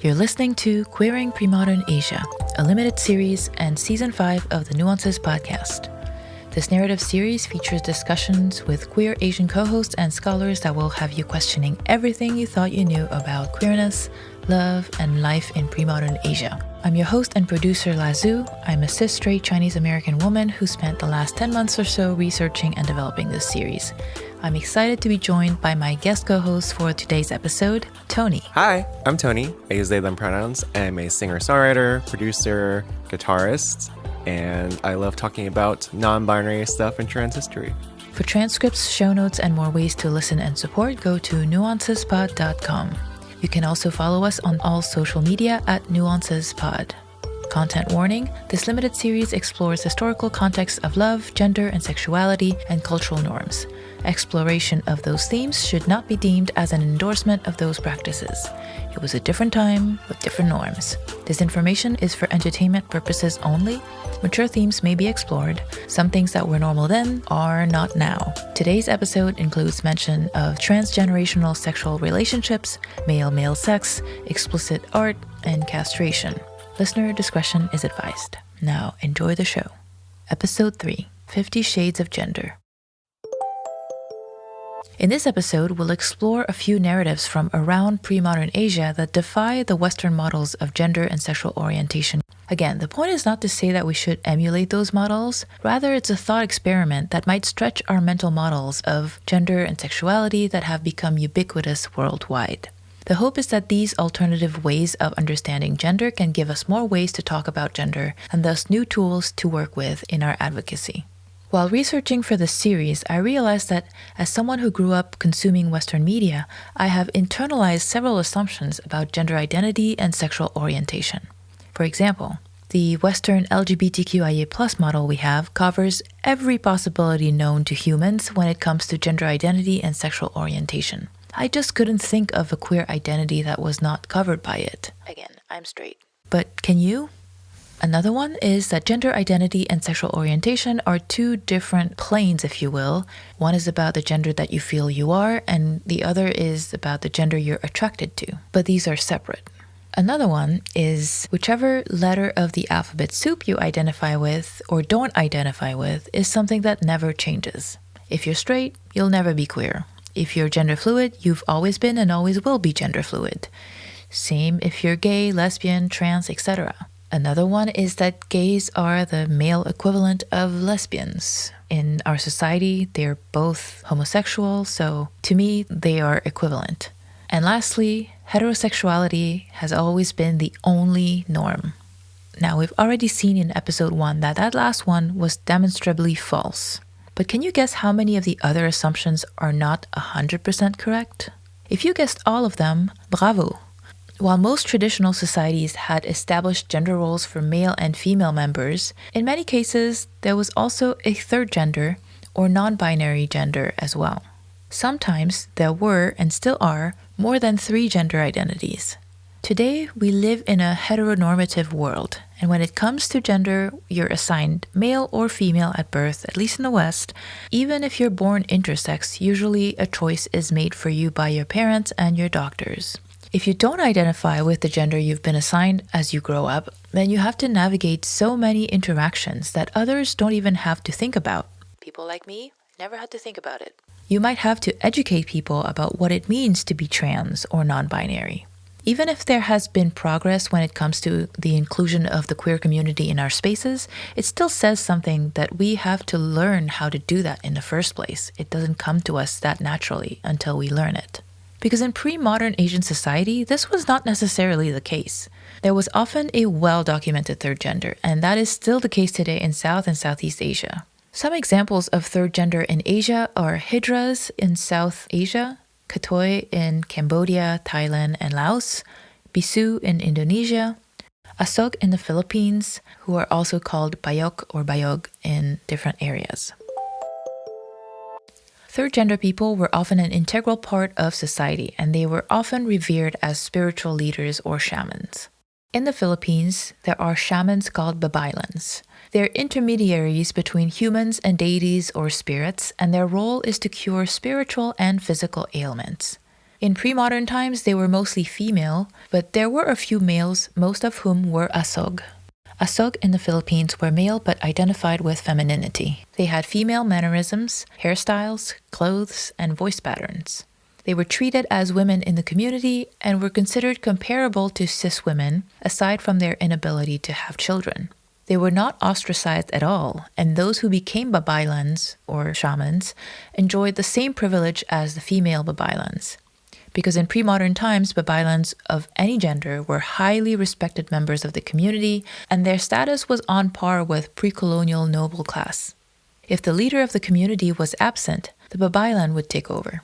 You're listening to Queering Premodern Asia, a limited series and Season 5 of the Nuances podcast. This narrative series features discussions with queer Asian co-hosts and scholars that will have you questioning everything you thought you knew about queerness, love, and life in pre-modern Asia. I'm your host and producer, Lazu. I'm a cis-straight Chinese-American woman who spent the last 10 months or so researching and developing this series. I'm excited to be joined by my guest co-host for today's episode, Tony. Hi, I'm Tony. I use they, them pronouns. I'm a singer-songwriter, producer, guitarist, and I love talking about non-binary stuff and trans history. For transcripts, show notes, and more ways to listen and support, go to nuancespod.com. You can also follow us on all social media at nuancespod. Content warning: this limited series explores historical contexts of love, gender, and sexuality, and cultural norms. Exploration of those themes should not be deemed as an endorsement of those practices. It was a different time with different norms. This information is for entertainment purposes only. Mature themes may be explored. Some things that were normal then are not now. Today's episode includes mention of transgenerational sexual relationships, male-male sex, explicit art, and castration. Listener discretion is advised. Now, enjoy the show. Episode 3, 50 Shades of Gender. In this episode, we'll explore a few narratives from around pre-modern Asia that defy the Western models of gender and sexual orientation. Again, the point is not to say that we should emulate those models. Rather, it's a thought experiment that might stretch our mental models of gender and sexuality that have become ubiquitous worldwide. The hope is that these alternative ways of understanding gender can give us more ways to talk about gender and thus new tools to work with in our advocacy. While researching for this series, I realized that as someone who grew up consuming Western media, I have internalized several assumptions about gender identity and sexual orientation. For example, the Western LGBTQIA+ model we have covers every possibility known to humans when it comes to gender identity and sexual orientation. I just couldn't think of a queer identity that was not covered by it. Again, I'm straight. But can you? Another one is that gender identity and sexual orientation are two different planes, if you will. One is about the gender that you feel you are, and the other is about the gender you're attracted to. But these are separate. Another one is whichever letter of the alphabet soup you identify with or don't identify with is something that never changes. If you're straight, you'll never be queer. If you're gender fluid, you've always been and always will be gender fluid. Same if you're gay, lesbian, trans, etc. Another one is that gays are the male equivalent of lesbians. In our society, they're both homosexual, so to me, they are equivalent. And lastly, heterosexuality has always been the only norm. Now, we've already seen in episode 1 that last one was demonstrably false. But can you guess how many of the other assumptions are not 100% correct? If you guessed all of them, bravo! While most traditional societies had established gender roles for male and female members, in many cases there was also a third gender or non-binary gender as well. Sometimes there were, and still are, more than 3 gender identities. Today, we live in a heteronormative world, and when it comes to gender, you're assigned male or female at birth, at least in the West. Even if you're born intersex, usually a choice is made for you by your parents and your doctors. If you don't identify with the gender you've been assigned as you grow up, then you have to navigate so many interactions that others don't even have to think about. People like me never had to think about it. You might have to educate people about what it means to be trans or non-binary. Even if there has been progress when it comes to the inclusion of the queer community in our spaces, it still says something that we have to learn how to do that in the first place. It doesn't come to us that naturally until we learn it. Because in pre-modern Asian society, this was not necessarily the case. There was often a well-documented third gender, and that is still the case today in South and Southeast Asia. Some examples of third gender in Asia are Hijras in South Asia, Kathoey in Cambodia, Thailand, and Laos, Bissu in Indonesia, Asog in the Philippines, who are also called Bayok or Bayog in different areas. Third gender people were often an integral part of society, and they were often revered as spiritual leaders or shamans. In the Philippines, there are shamans called Babaylans. They're intermediaries between humans and deities or spirits, and their role is to cure spiritual and physical ailments. In pre-modern times, they were mostly female, but there were a few males, most of whom were Asog. Asog in the Philippines were male but identified with femininity. They had female mannerisms, hairstyles, clothes, and voice patterns. They were treated as women in the community and were considered comparable to cis women, aside from their inability to have children. They were not ostracized at all, and those who became Babaylans, or shamans, enjoyed the same privilege as the female Babaylans. Because in pre-modern times, Babaylans of any gender were highly respected members of the community, and their status was on par with pre-colonial noble class. If the leader of the community was absent, the Babaylan would take over.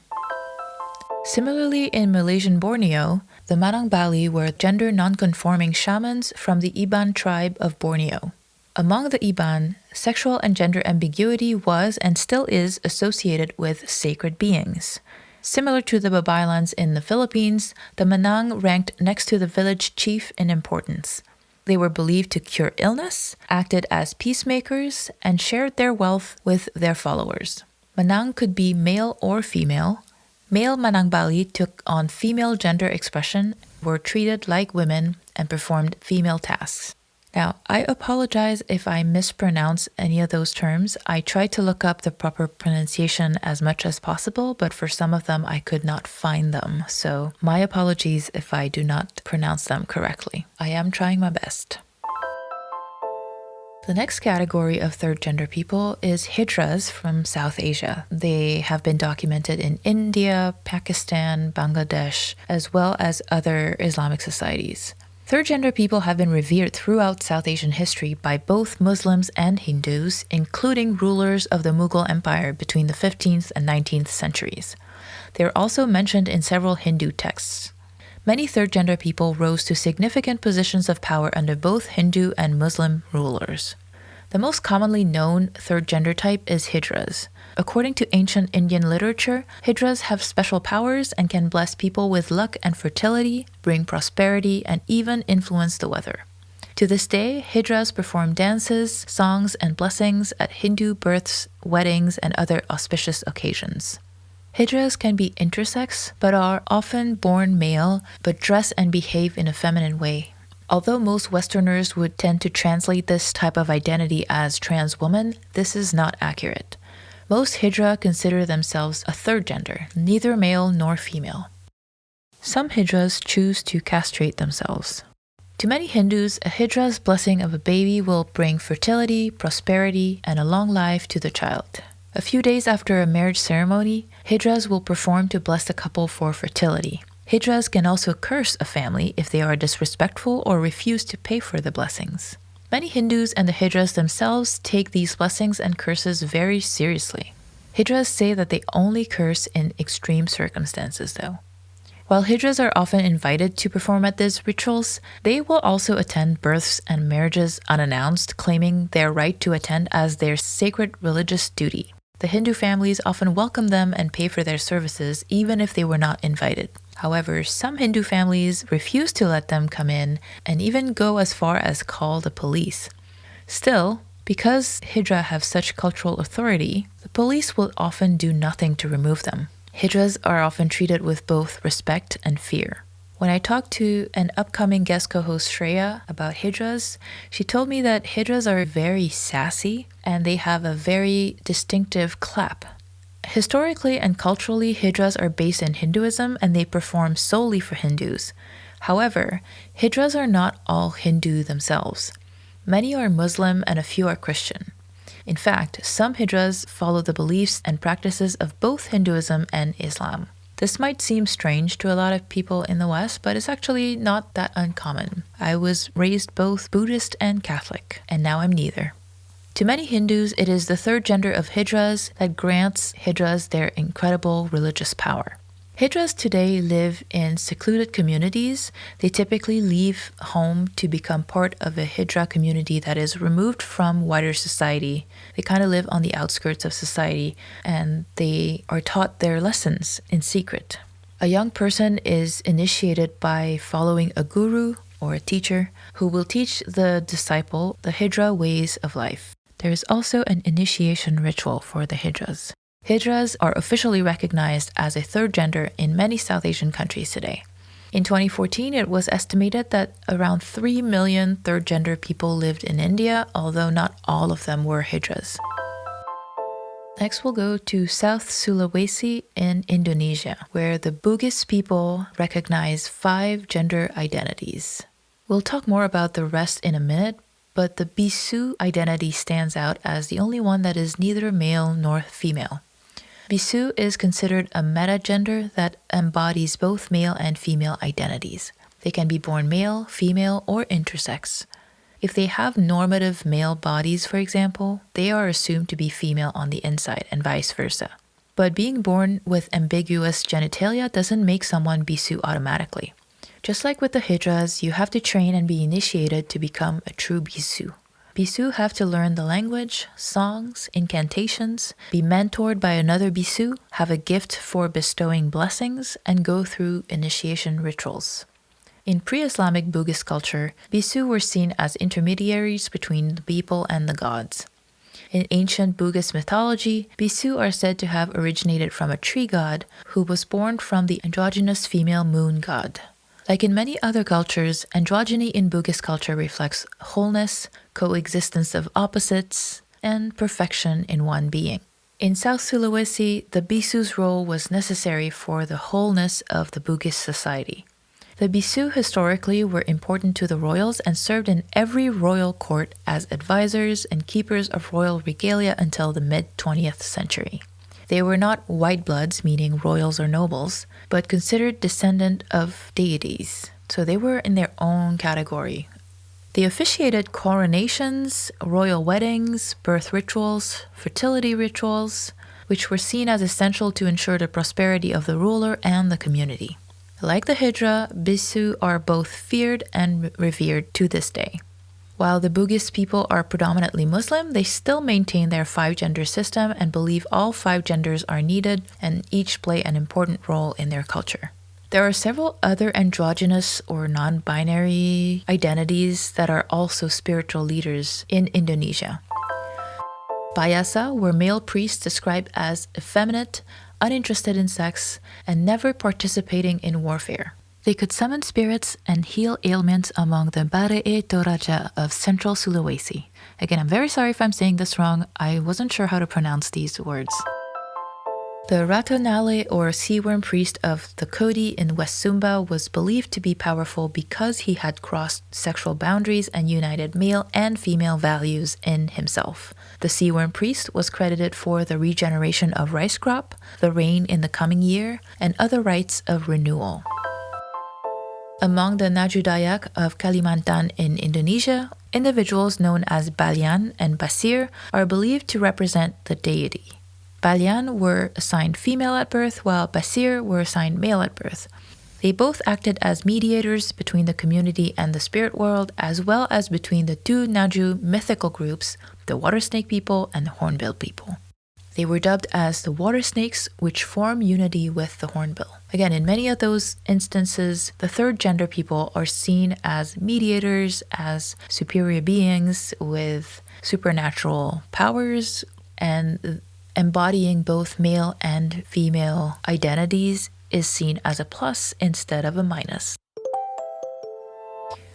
Similarly, in Malaysian Borneo, the Manangbali were gender non-conforming shamans from the Iban tribe of Borneo. Among the Iban, sexual and gender ambiguity was and still is associated with sacred beings. Similar to the Babaylans in the Philippines, the Manang ranked next to the village chief in importance. They were believed to cure illness, acted as peacemakers, and shared their wealth with their followers. Manang could be male or female. Male Manangbali took on female gender expression, were treated like women, and performed female tasks. Now, I apologize if I mispronounce any of those terms. I tried to look up the proper pronunciation as much as possible, but for some of them I could not find them. So my apologies if I do not pronounce them correctly. I am trying my best. The next category of third gender people is Hijras from South Asia. They have been documented in India, Pakistan, Bangladesh, as well as other Islamic societies. Third gender people have been revered throughout South Asian history by both Muslims and Hindus, including rulers of the Mughal Empire between the 15th and 19th centuries. They are also mentioned in several Hindu texts. Many third gender people rose to significant positions of power under both Hindu and Muslim rulers. The most commonly known third gender type is Hijras. According to ancient Indian literature, Hijras have special powers and can bless people with luck and fertility, bring prosperity, and even influence the weather. To this day, Hijras perform dances, songs, and blessings at Hindu births, weddings, and other auspicious occasions. Hijras can be intersex, but are often born male, but dress and behave in a feminine way. Although most Westerners would tend to translate this type of identity as trans woman, this is not accurate. Most Hijra consider themselves a third gender, neither male nor female. Some Hijras choose to castrate themselves. To many Hindus, a Hidra's blessing of a baby will bring fertility, prosperity, and a long life to the child. A few days after a marriage ceremony, Hijras will perform to bless the couple for fertility. Hijras can also curse a family if they are disrespectful or refuse to pay for the blessings. Many Hindus and the Hijras themselves take these blessings and curses very seriously. Hijras say that they only curse in extreme circumstances, though. While Hijras are often invited to perform at these rituals, they will also attend births and marriages unannounced, claiming their right to attend as their sacred religious duty. The Hindu families often welcome them and pay for their services, even if they were not invited. However, some Hindu families refuse to let them come in and even go as far as call the police. Still, because Hijra have such cultural authority, the police will often do nothing to remove them. Hijras are often treated with both respect and fear. When I talked to an upcoming guest co-host Shreya about Hijras, she told me that Hijras are very sassy and they have a very distinctive clap. Historically and culturally, Hijras are based in Hinduism and they perform solely for Hindus. However, Hijras are not all Hindu themselves. Many are Muslim and a few are Christian. In fact, some Hijras follow the beliefs and practices of both Hinduism and Islam. This might seem strange to a lot of people in the West, but it's actually not that uncommon. I was raised both Buddhist and Catholic, and now I'm neither. To many Hindus, it is the third gender of Hijras that grants Hijras their incredible religious power. Hijras today live in secluded communities. They typically leave home to become part of a Hijra community that is removed from wider society. They kind of live on the outskirts of society and they are taught their lessons in secret. A young person is initiated by following a guru or a teacher who will teach the disciple the Hijra ways of life. There is also an initiation ritual for the Hijras. Hijras are officially recognized as a third gender in many South Asian countries today. In 2014, it was estimated that around 3 million third gender people lived in India, although not all of them were Hijras. Next, we'll go to South Sulawesi in Indonesia, where the Bugis people recognize 5 gender identities. We'll talk more about the rest in a minute, but the Bissu identity stands out as the only one that is neither male nor female. Bissu is considered a metagender that embodies both male and female identities. They can be born male, female, or intersex. If they have normative male bodies, for example, they are assumed to be female on the inside and vice versa. But being born with ambiguous genitalia doesn't make someone Bissu automatically. Just like with the Hijras, you have to train and be initiated to become a true Bissu. Bissu have to learn the language, songs, incantations, be mentored by another Bissu, have a gift for bestowing blessings, and go through initiation rituals. In pre-Islamic Bugis culture, Bissu were seen as intermediaries between the people and the gods. In ancient Bugis mythology, Bissu are said to have originated from a tree god who was born from the androgynous female moon god. Like in many other cultures, androgyny in Bugis culture reflects wholeness, coexistence of opposites, and perfection in one being. In South Sulawesi, the Bissu's role was necessary for the wholeness of the Bugis society. The Bissu historically were important to the royals and served in every royal court as advisors and keepers of royal regalia until the mid-20th century. They were not white bloods, meaning royals or nobles, but considered descendant of deities, so they were in their own category. They officiated coronations, royal weddings, birth rituals, fertility rituals, which were seen as essential to ensure the prosperity of the ruler and the community. Like the Hijra, Bissu are both feared and revered to this day. While the Bugis people are predominantly Muslim, they still maintain their 5-gender system and believe all 5 genders are needed and each play an important role in their culture. There are several other androgynous or non-binary identities that are also spiritual leaders in Indonesia. Bayasa were male priests described as effeminate, uninterested in sex, and never participating in warfare. They could summon spirits and heal ailments among the Bare'e Toraja of central Sulawesi. Again, I'm very sorry if I'm saying this wrong. I wasn't sure how to pronounce these words. The RatoNale or Seaworm priest of the Kodi in West Sumba was believed to be powerful because he had crossed sexual boundaries and united male and female values in himself. The Seaworm priest was credited for the regeneration of rice crop, the rain in the coming year, and other rites of renewal. Among the Naju Dayak of Kalimantan in Indonesia, individuals known as Balian and Basir are believed to represent the deity. Balian were assigned female at birth, while Basir were assigned male at birth. They both acted as mediators between the community and the spirit world, as well as between the 2 Naju mythical groups, the water snake people and the hornbill people. They were dubbed as the water snakes, which form unity with the hornbill. Again, in many of those instances, the third gender people are seen as mediators, as superior beings with supernatural powers, and embodying both male and female identities is seen as a plus instead of a minus.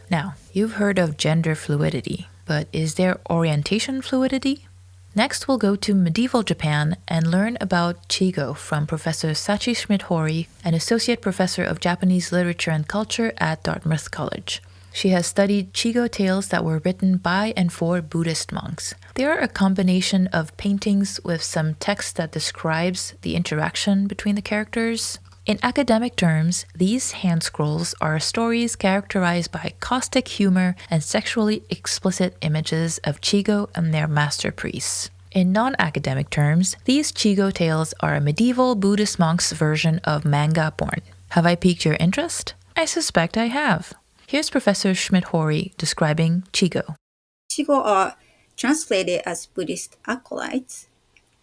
Now, you've heard of gender fluidity, but is there orientation fluidity? Next, we'll go to medieval Japan and learn about Chigo from Professor Sachi Schmidt-Hori, an associate professor of Japanese literature and culture at Dartmouth College. She has studied Chigo tales that were written by and for Buddhist monks. They are a combination of paintings with some text that describes the interaction between the characters. In academic terms, these hand scrolls are stories characterized by caustic humor and sexually explicit images of Chigo and their master priests. In non-academic terms, these Chigo tales are a medieval Buddhist monk's version of manga porn. Have I piqued your interest? I suspect I have. Here's Professor Schmidt-Hori describing Chigo. Chigo are translated as Buddhist acolytes.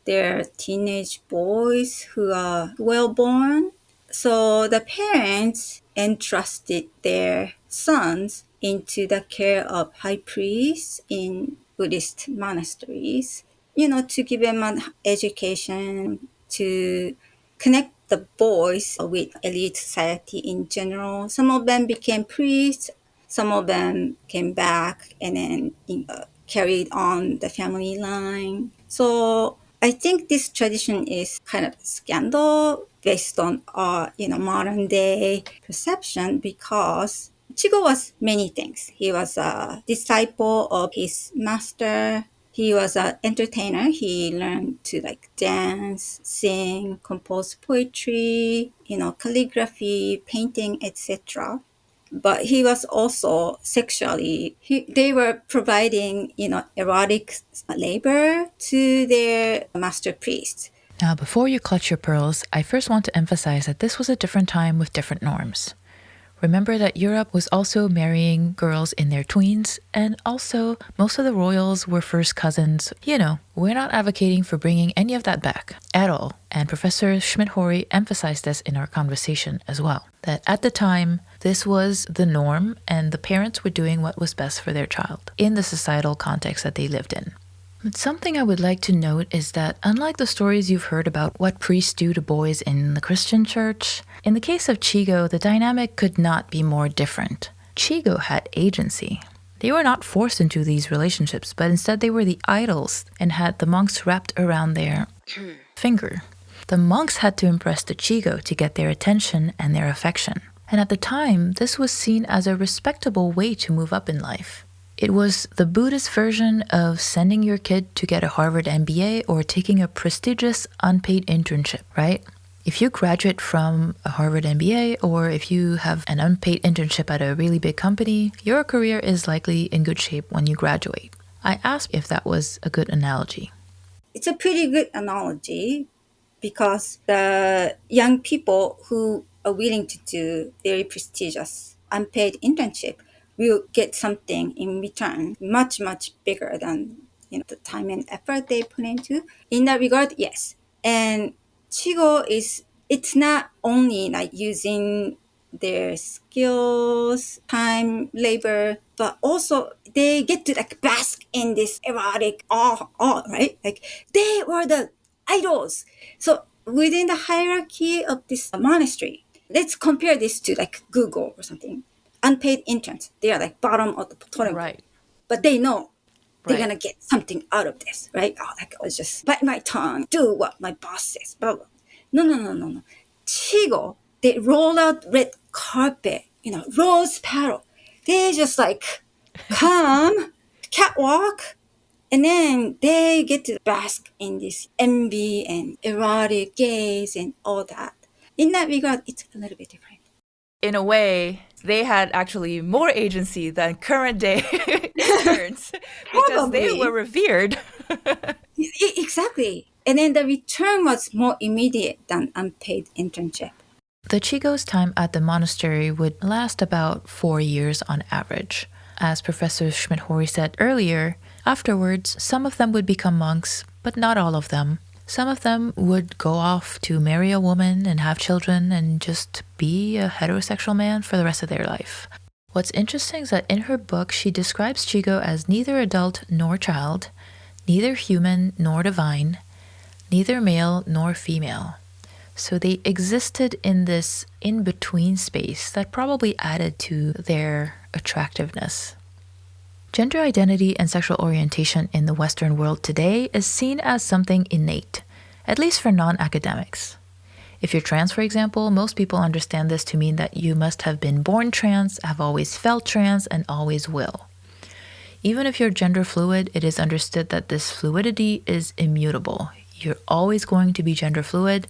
They're teenage boys who are well-born. So the parents entrusted their sons into the care of high priests in Buddhist monasteries, to give them an education, to connect the boys with elite society in general. Some of them became priests, some of them came back and then carried on the family line. So I think this tradition is kind of scandal based on modern day perception, because Chigo was many things. He was a disciple of his master. He was an entertainer. He learned to dance, sing, compose poetry, calligraphy, painting, etc. But he was also sexually, they were providing, erotic labor to their master priests. Now, before you clutch your pearls, I first want to emphasize that this was a different time with different norms. Remember that Europe was also marrying girls in their tweens, and also most of the royals were first cousins. We're not advocating for bringing any of that back at all. And Professor Schmidt-Horry emphasized this in our conversation as well, that at the time, this was the norm and the parents were doing what was best for their child in the societal context that they lived in. But something I would like to note is that unlike the stories you've heard about what priests do to boys in the Christian church, in the case of Chigo, the dynamic could not be more different. Chigo had agency. They were not forced into these relationships, but instead they were the idols and had the monks wrapped around their finger. The monks had to impress the Chigo to get their attention and their affection. And at the time, this was seen as a respectable way to move up in life. It was the Buddhist version of sending your kid to get a Harvard MBA or taking a prestigious unpaid internship, right? If you graduate from a Harvard MBA or if you have an unpaid internship at a really big company, your career is likely in good shape when you graduate. I asked if that was a good analogy. It's a pretty good analogy, because the young people who are willing to do very prestigious unpaid internship will get something in return much, much bigger than the time and effort they put into. In that regard, yes. And Chigo it's not only using their skills, time, labor, but also they get to bask in this erotic awe, right? They were the idols. So within the hierarchy of this monastery, let's compare this to Google or something. Unpaid interns, they are bottom of the totem. Right. But they know they're Right. gonna get something out of this, right? Let's just bite my tongue, do what my boss says, blah, blah. No. Chigo, they roll out red carpet, rose petal. They just come, catwalk, and then they get to bask in this envy and erotic gaze and all that. In that regard, it's a little bit different. In a way, they had actually more agency than current day interns because they Probably. were revered. Exactly. And then the return was more immediate than unpaid internship. The Chigo's time at the monastery would last about 4 years on average. As Professor Schmidt-Horry said earlier, afterwards, some of them would become monks, but not all of them. Some of them would go off to marry a woman and have children and just be a heterosexual man for the rest of their life. What's interesting is that in her book, she describes Chigo as neither adult nor child, neither human nor divine, neither male nor female. So they existed in this in-between space that probably added to their attractiveness. Gender identity and sexual orientation in the Western world today is seen as something innate, at least for non-academics. If you're trans, for example, most people understand this to mean that you must have been born trans, have always felt trans, and always will. Even if you're gender fluid, it is understood that this fluidity is immutable. You're always going to be gender fluid.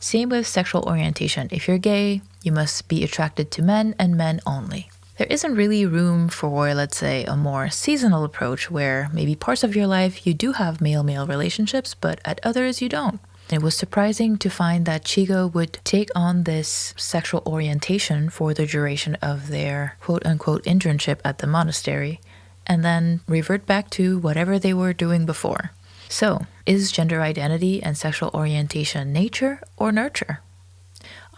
Same with sexual orientation. If you're gay, you must be attracted to men and men only. There isn't really room for, let's say, a more seasonal approach where maybe parts of your life you do have male-male relationships, but at others you don't. It was surprising to find that Chigo would take on this sexual orientation for the duration of their quote-unquote internship at the monastery, and then revert back to whatever they were doing before. So, is gender identity and sexual orientation nature or nurture?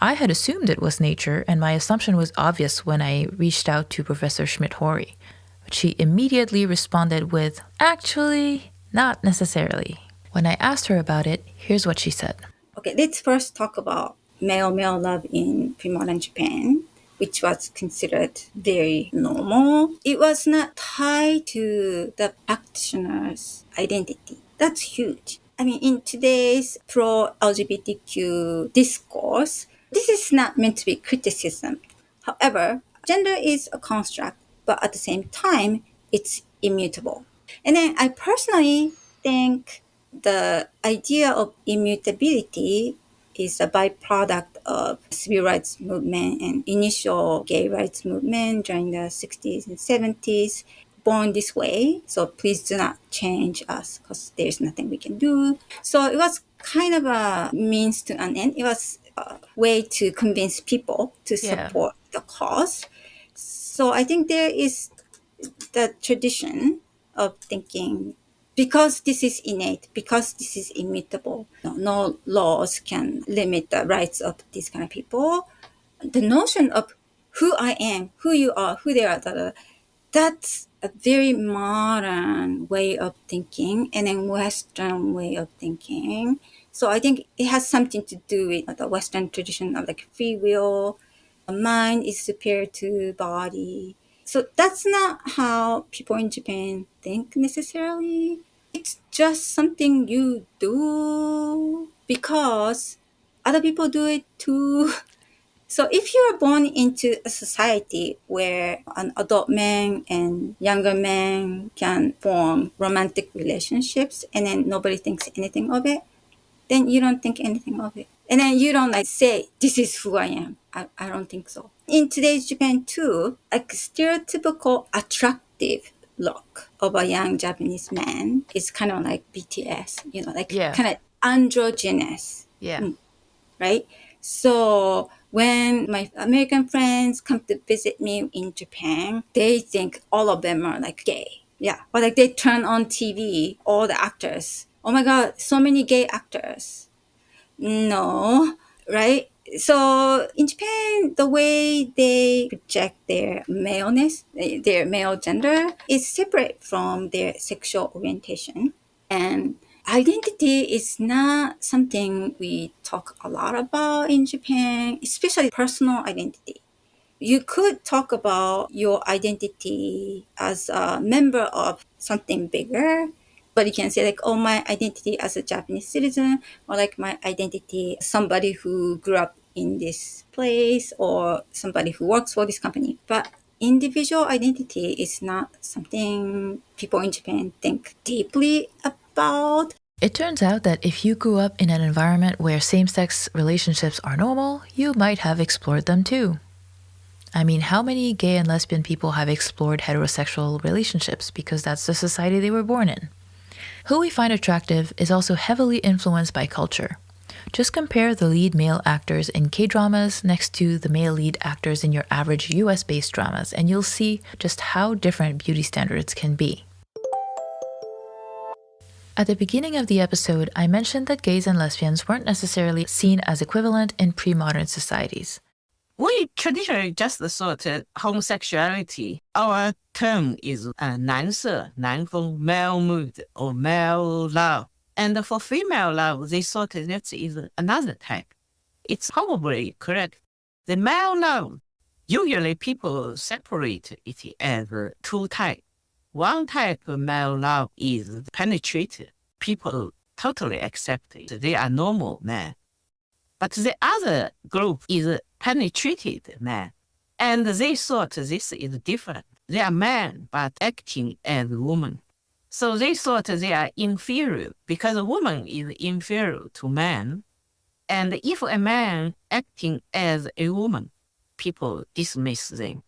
I had assumed it was nature, and my assumption was obvious when I reached out to Professor Schmidt-Horry. But she immediately responded with, actually, not necessarily. When I asked her about it, here's what she said. Okay, let's first talk about male-male love in pre-modern Japan, which was considered very normal. It was not tied to the practitioner's identity. That's huge. I mean, in today's pro-LGBTQ discourse, this is not meant to be criticism. However, gender is a construct, but at the same time, it's immutable. And then I personally think the idea of immutability is a byproduct of civil rights movement and initial gay rights movement during the 60s and 70s. Born this way, so please do not change us because there's nothing we can do. So it was kind of a means to an end. It was a way to convince people to support the cause. So I think there is the tradition of thinking because this is innate, because this is immutable, no laws can limit the rights of these kind of people. The notion of who I am, who you are, who they are, that's a very modern way of thinking and a Western way of thinking. So I think it has something to do with the Western tradition of like free will. Mind is superior to body. So that's not how people in Japan think necessarily. It's just something you do because other people do it too. So if you are born into a society where an adult man and younger man can form romantic relationships and then nobody thinks anything of it, then you don't think anything of it. And then you don't like say, this is who I am. I don't think so. In today's Japan too, like stereotypical attractive look of a young Japanese man is kind of like BTS, kind of androgynous. Yeah. Right? So when my American friends come to visit me in Japan, they think all of them are like gay. Yeah. Or like they turn on TV, all the actors. Oh my God, so many gay actors. No, right? So in Japan, the way they project their maleness, their male gender, is separate from their sexual orientation. And identity is not something we talk a lot about in Japan, especially personal identity. You could talk about your identity as a member of something bigger, but you can say like, oh, my identity as a Japanese citizen, or like my identity as somebody who grew up in this place, or somebody who works for this company. But individual identity is not something people in Japan think deeply about. It turns out that if you grew up in an environment where same-sex relationships are normal, you might have explored them too. I mean, how many gay and lesbian people have explored heterosexual relationships because that's the society they were born in? Who we find attractive is also heavily influenced by culture. Just compare the lead male actors in K-dramas next to the male lead actors in your average US-based dramas, and you'll see just how different beauty standards can be. At the beginning of the episode, I mentioned that gays and lesbians weren't necessarily seen as equivalent in pre-modern societies. We traditionally just thought homosexuality, our term is 男色, 男风, male mood or male love. And for female love, they thought that is another type. It's probably correct. The male love, usually people separate it as two types. One type of male love is penetrated. People totally accept it. They are normal men. But the other group is penetrated men. And they thought this is different. They are men, but acting as women. So they thought they are inferior because a woman is inferior to man. And if a man acting as a woman, people dismiss them.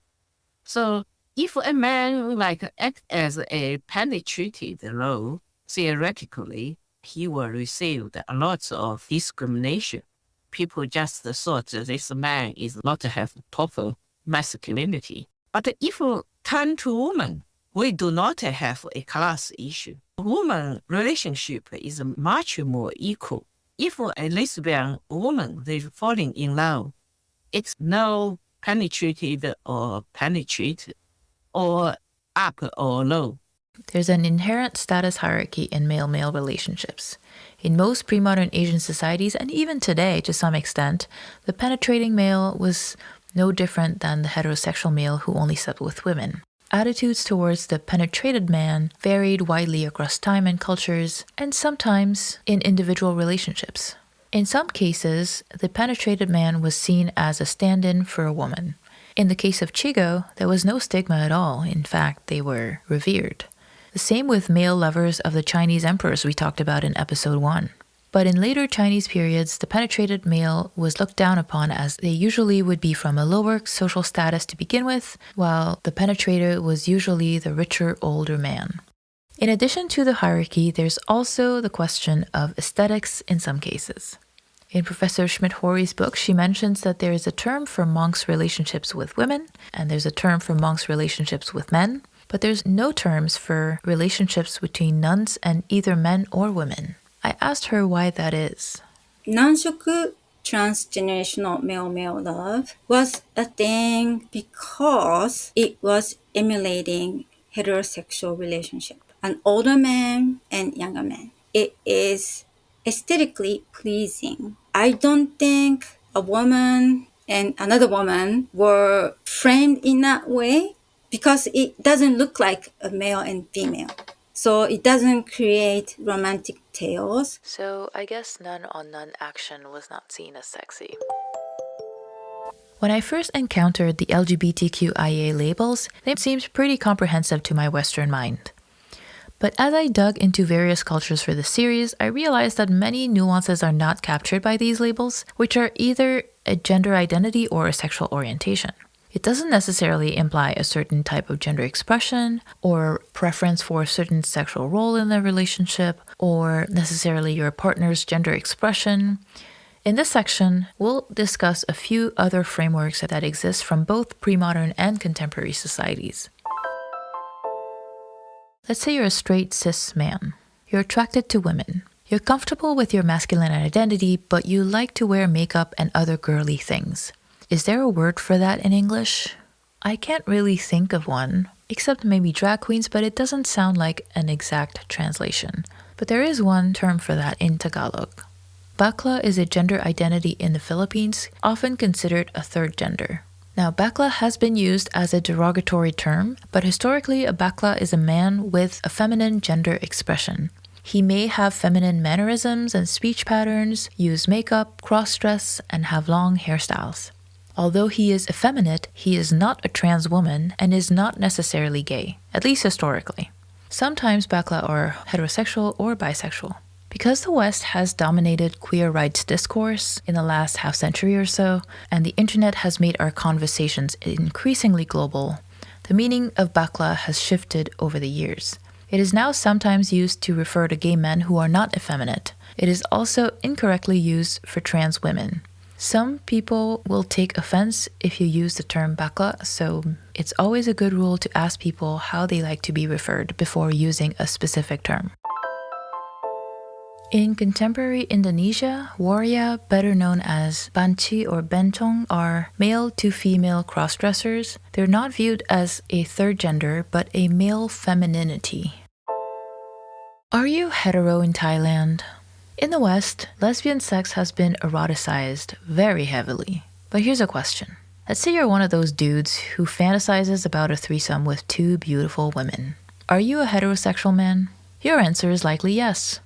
So if a man act as a penetrated role, theoretically, he will receive a lot of discrimination. People just thought this man is not have proper masculinity. But if we turn to woman, we do not have a class issue. Woman relationship is much more equal. If a lesbian woman is falling in love, it's no penetrated or penetrated, or up or low. There's an inherent status hierarchy in male-male relationships. In most pre-modern Asian societies, and even today to some extent, the penetrating male was no different than the heterosexual male who only slept with women. Attitudes towards the penetrated man varied widely across time and cultures, and sometimes in individual relationships. In some cases, the penetrated man was seen as a stand-in for a woman. In the case of Chigo, there was no stigma at all. In fact, they were revered. The same with male lovers of the Chinese emperors we talked about in episode 1. But in later Chinese periods, the penetrated male was looked down upon as they usually would be from a lower social status to begin with, while the penetrator was usually the richer, older man. In addition to the hierarchy, there's also the question of aesthetics in some cases. In Professor Schmidt-Hori's book, she mentions that there is a term for monks' relationships with women, and there's a term for monks' relationships with men, but there's no terms for relationships between nuns and either men or women. I asked her why that is. Nanshoku transgenerational male-male love was a thing because it was emulating heterosexual relationship, an older man and younger man. It is aesthetically pleasing. I don't think a woman and another woman were framed in that way because it doesn't look like a male and female. So it doesn't create romantic tales. So I guess nun-on-nun action was not seen as sexy. When I first encountered the LGBTQIA labels, they seemed pretty comprehensive to my Western mind. But as I dug into various cultures for the series, I realized that many nuances are not captured by these labels, which are either a gender identity or a sexual orientation. It doesn't necessarily imply a certain type of gender expression or preference for a certain sexual role in the relationship or necessarily your partner's gender expression. In this section, we'll discuss a few other frameworks that exist from both pre-modern and contemporary societies. Let's say you're a straight cis man. You're attracted to women. You're comfortable with your masculine identity, but you like to wear makeup and other girly things. Is there a word for that in English? I can't really think of one, except maybe drag queens, but it doesn't sound like an exact translation. But there is one term for that in Tagalog. Baklâ is a gender identity in the Philippines, often considered a third gender. Now, baklâ has been used as a derogatory term, but historically a baklâ is a man with a feminine gender expression. He may have feminine mannerisms and speech patterns, use makeup, cross-dress, and have long hairstyles. Although he is effeminate, he is not a trans woman and is not necessarily gay, at least historically. Sometimes baklâ are heterosexual or bisexual. Because the West has dominated queer rights discourse in the last half century or so, and the internet has made our conversations increasingly global, the meaning of baklâ has shifted over the years. It is now sometimes used to refer to gay men who are not effeminate. It is also incorrectly used for trans women. Some people will take offense if you use the term baklâ, so it's always a good rule to ask people how they like to be referred before using a specific term. In contemporary Indonesia, waria, better known as banci or bentong, are male to female crossdressers. They're not viewed as a third gender, but a male femininity. Are you hetero in Thailand? In the West, lesbian sex has been eroticized very heavily. But here's a question. Let's say you're one of those dudes who fantasizes about a threesome with two beautiful women. Are you a heterosexual man? Your answer is likely yes.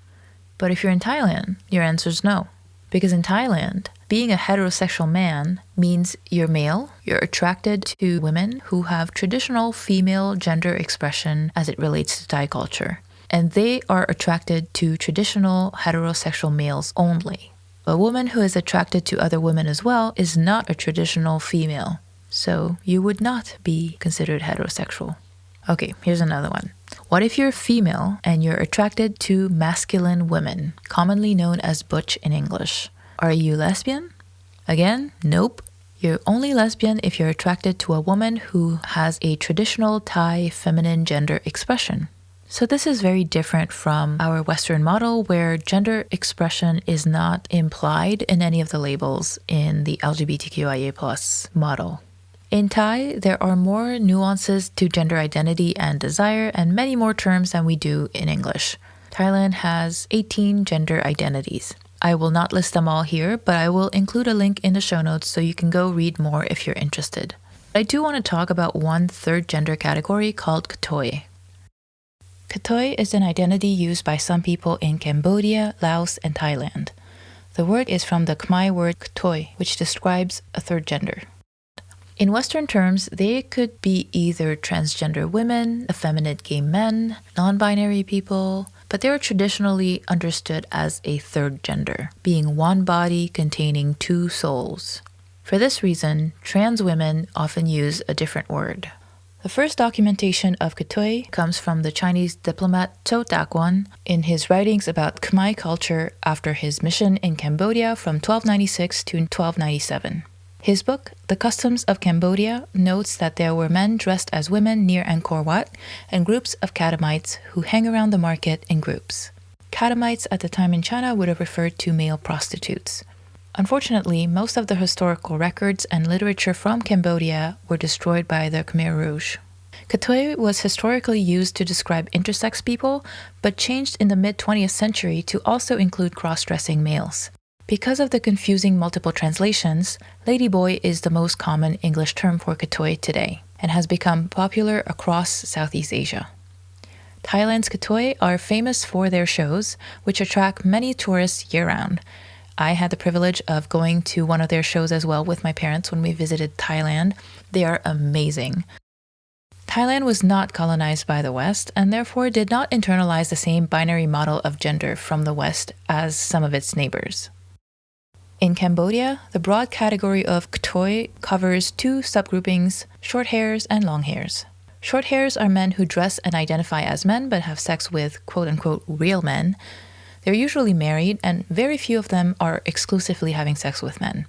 But if you're in Thailand, your answer is no. Because in Thailand, being a heterosexual man means you're male, you're attracted to women who have traditional female gender expression as it relates to Thai culture. And they are attracted to traditional heterosexual males only. A woman who is attracted to other women as well is not a traditional female. So you would not be considered heterosexual. Okay, here's another one. What if you're female and you're attracted to masculine women, commonly known as butch in English? Are you lesbian? Again, nope. You're only lesbian if you're attracted to a woman who has a traditional Thai feminine gender expression. So this is very different from our Western model where gender expression is not implied in any of the labels in the LGBTQIA+ model. In Thai, there are more nuances to gender identity and desire and many more terms than we do in English. Thailand has 18 gender identities. I will not list them all here, but I will include a link in the show notes so you can go read more if you're interested. I do want to talk about one third gender category called Katoi. Katoi is an identity used by some people in Cambodia, Laos, and Thailand. The word is from the Khmer word Katoi, which describes a third gender. In Western terms, they could be either transgender women, effeminate gay men, non-binary people, but they are traditionally understood as a third gender, being one body containing two souls. For this reason, trans women often use a different word. The first documentation of Katoi comes from the Chinese diplomat Zhou Daguan in his writings about Khmer culture after his mission in Cambodia from 1296 to 1297. His book, The Customs of Cambodia, notes that there were men dressed as women near Angkor Wat and groups of catamites who hang around the market in groups. Catamites at the time in China would have referred to male prostitutes. Unfortunately, most of the historical records and literature from Cambodia were destroyed by the Khmer Rouge. Katoi was historically used to describe intersex people, but changed in the mid-20th century to also include cross-dressing males. Because of the confusing multiple translations, ladyboy is the most common English term for Katoi today, and has become popular across Southeast Asia. Thailand's Katoi are famous for their shows, which attract many tourists year-round. I had the privilege of going to one of their shows as well with my parents when we visited Thailand. They are amazing. Thailand was not colonized by the West and therefore did not internalize the same binary model of gender from the West as some of its neighbors. In Cambodia, the broad category of Katoi covers two subgroupings, short hairs and long hairs. Short hairs are men who dress and identify as men but have sex with quote-unquote real men. They're usually married and very few of them are exclusively having sex with men.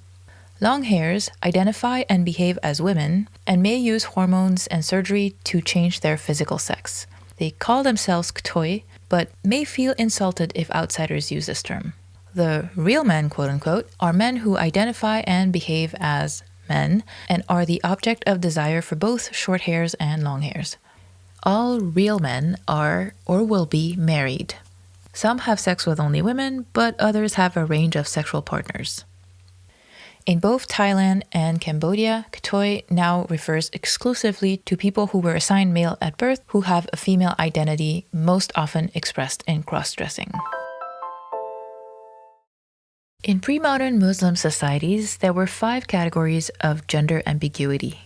Long hairs identify and behave as women and may use hormones and surgery to change their physical sex. They call themselves Katoi but may feel insulted if outsiders use this term. The real men, quote-unquote, are men who identify and behave as men and are the object of desire for both short hairs and long hairs. All real men are or will be married. Some have sex with only women, but others have a range of sexual partners. In both Thailand and Cambodia, Katoi now refers exclusively to people who were assigned male at birth who have a female identity, most often expressed in cross-dressing. In pre-modern Muslim societies, there were 5 categories of gender ambiguity: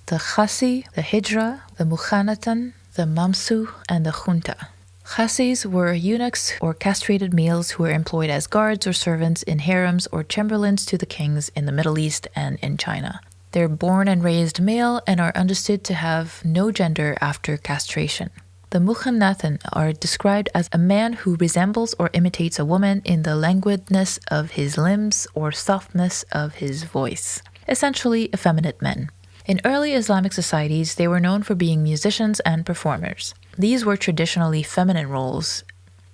the khasi, the hijra, the mukhanatan, the mamsu, and the khunta. Khasis were eunuchs or castrated males who were employed as guards or servants in harems or chamberlains to the kings in the Middle East and in China. They're born and raised male and are understood to have no gender after castration. The mukhanatan are described as a man who resembles or imitates a woman in the languidness of his limbs or softness of his voice. Essentially, effeminate men. In early Islamic societies, they were known for being musicians and performers. These were traditionally feminine roles.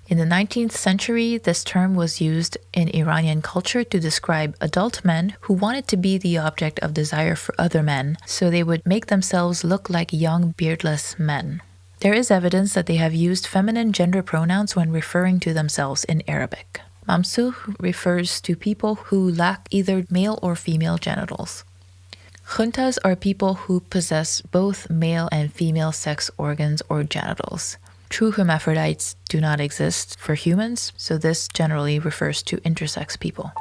In the 19th century, this term was used in Iranian culture to describe adult men who wanted to be the object of desire for other men, so they would make themselves look like young, beardless men. There is evidence that they have used feminine gender pronouns when referring to themselves in Arabic. Mamsuh refers to people who lack either male or female genitals. Khuntas are people who possess both male and female sex organs or genitals. True hermaphrodites do not exist for humans, so this generally refers to intersex people.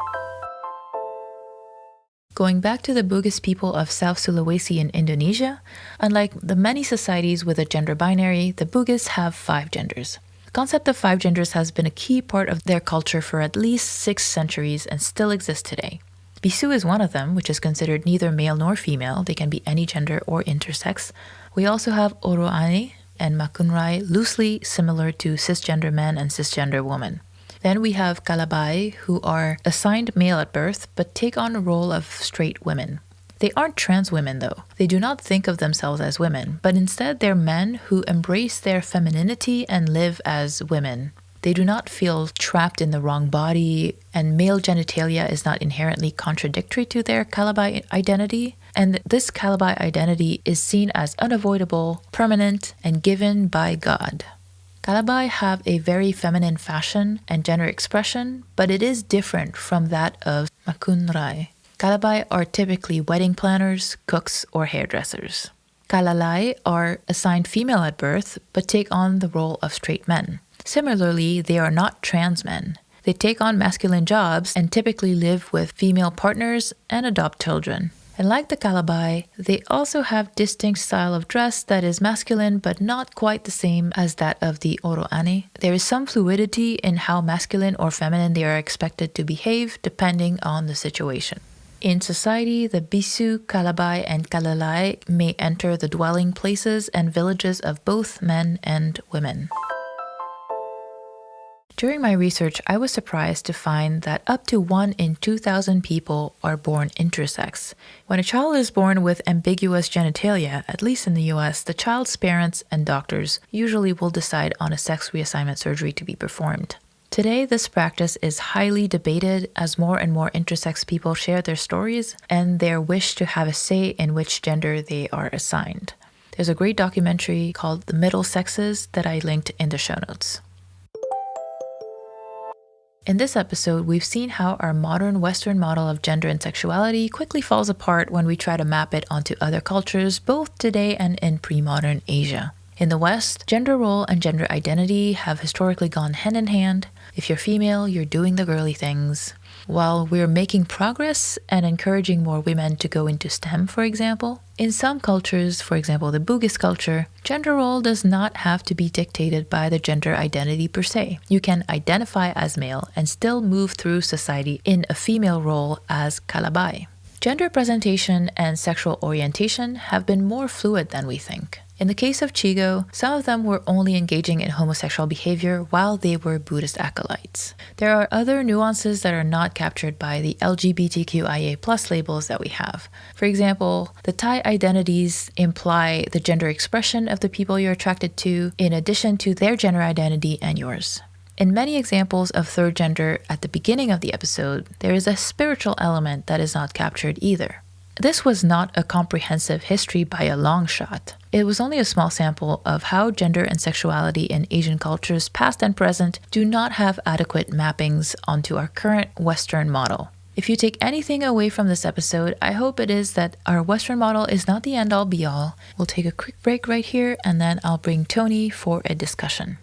Going back to the Bugis people of South Sulawesi in Indonesia, unlike the many societies with a gender binary, the Bugis have 5 genders. The concept of 5 genders has been a key part of their culture for at least 6 centuries and still exists today. Bissu is one of them, which is considered neither male nor female. They can be any gender or intersex. We also have Oroane and Makunrai, loosely similar to cisgender men and cisgender women. Then we have Kalabai, who are assigned male at birth, but take on a role of straight women. They aren't trans women, though. They do not think of themselves as women, but instead they're men who embrace their femininity and live as women. They do not feel trapped in the wrong body, and male genitalia is not inherently contradictory to their Kalabai identity. And this Kalabai identity is seen as unavoidable, permanent, and given by God. Kalabai have a very feminine fashion and gender expression, but it is different from that of Makunrai. Kalabai are typically wedding planners, cooks, or hairdressers. Kalalai are assigned female at birth, but take on the role of straight men. Similarly, they are not trans men. They take on masculine jobs and typically live with female partners and adopt children. And like the Kalabai, they also have distinct style of dress that is masculine but not quite the same as that of the Oroane. There is some fluidity in how masculine or feminine they are expected to behave depending on the situation. In society, the Bissu, Kalabai, and Kalalai may enter the dwelling places and villages of both men and women. During my research, I was surprised to find that up to 1 in 2,000 people are born intersex. When a child is born with ambiguous genitalia, at least in the US, the child's parents and doctors usually will decide on a sex reassignment surgery to be performed. Today, this practice is highly debated as more and more intersex people share their stories and their wish to have a say in which gender they are assigned. There's a great documentary called The Middle Sexes that I linked in the show notes. In this episode, we've seen how our modern Western model of gender and sexuality quickly falls apart when we try to map it onto other cultures, both today and in pre-modern Asia. In the West, gender role and gender identity have historically gone hand in hand. If you're female, you're doing the girly things. While we're making progress and encouraging more women to go into STEM, for example, in some cultures, for example the Bugis culture, gender role does not have to be dictated by the gender identity per se. You can identify as male and still move through society in a female role as Kalabai. Gender presentation and sexual orientation have been more fluid than we think. In the case of Chigo, some of them were only engaging in homosexual behavior while they were Buddhist acolytes. There are other nuances that are not captured by the LGBTQIA+ labels that we have. For example, the Thai identities imply the gender expression of the people you're attracted to in addition to their gender identity and yours. In many examples of third gender at the beginning of the episode, there is a spiritual element that is not captured either. This was not a comprehensive history by a long shot. It was only a small sample of how gender and sexuality in Asian cultures, past and present, do not have adequate mappings onto our current Western model. If you take anything away from this episode, I hope it is that our Western model is not the end-all be-all. We'll take a quick break right here, and then I'll bring Tony for a discussion.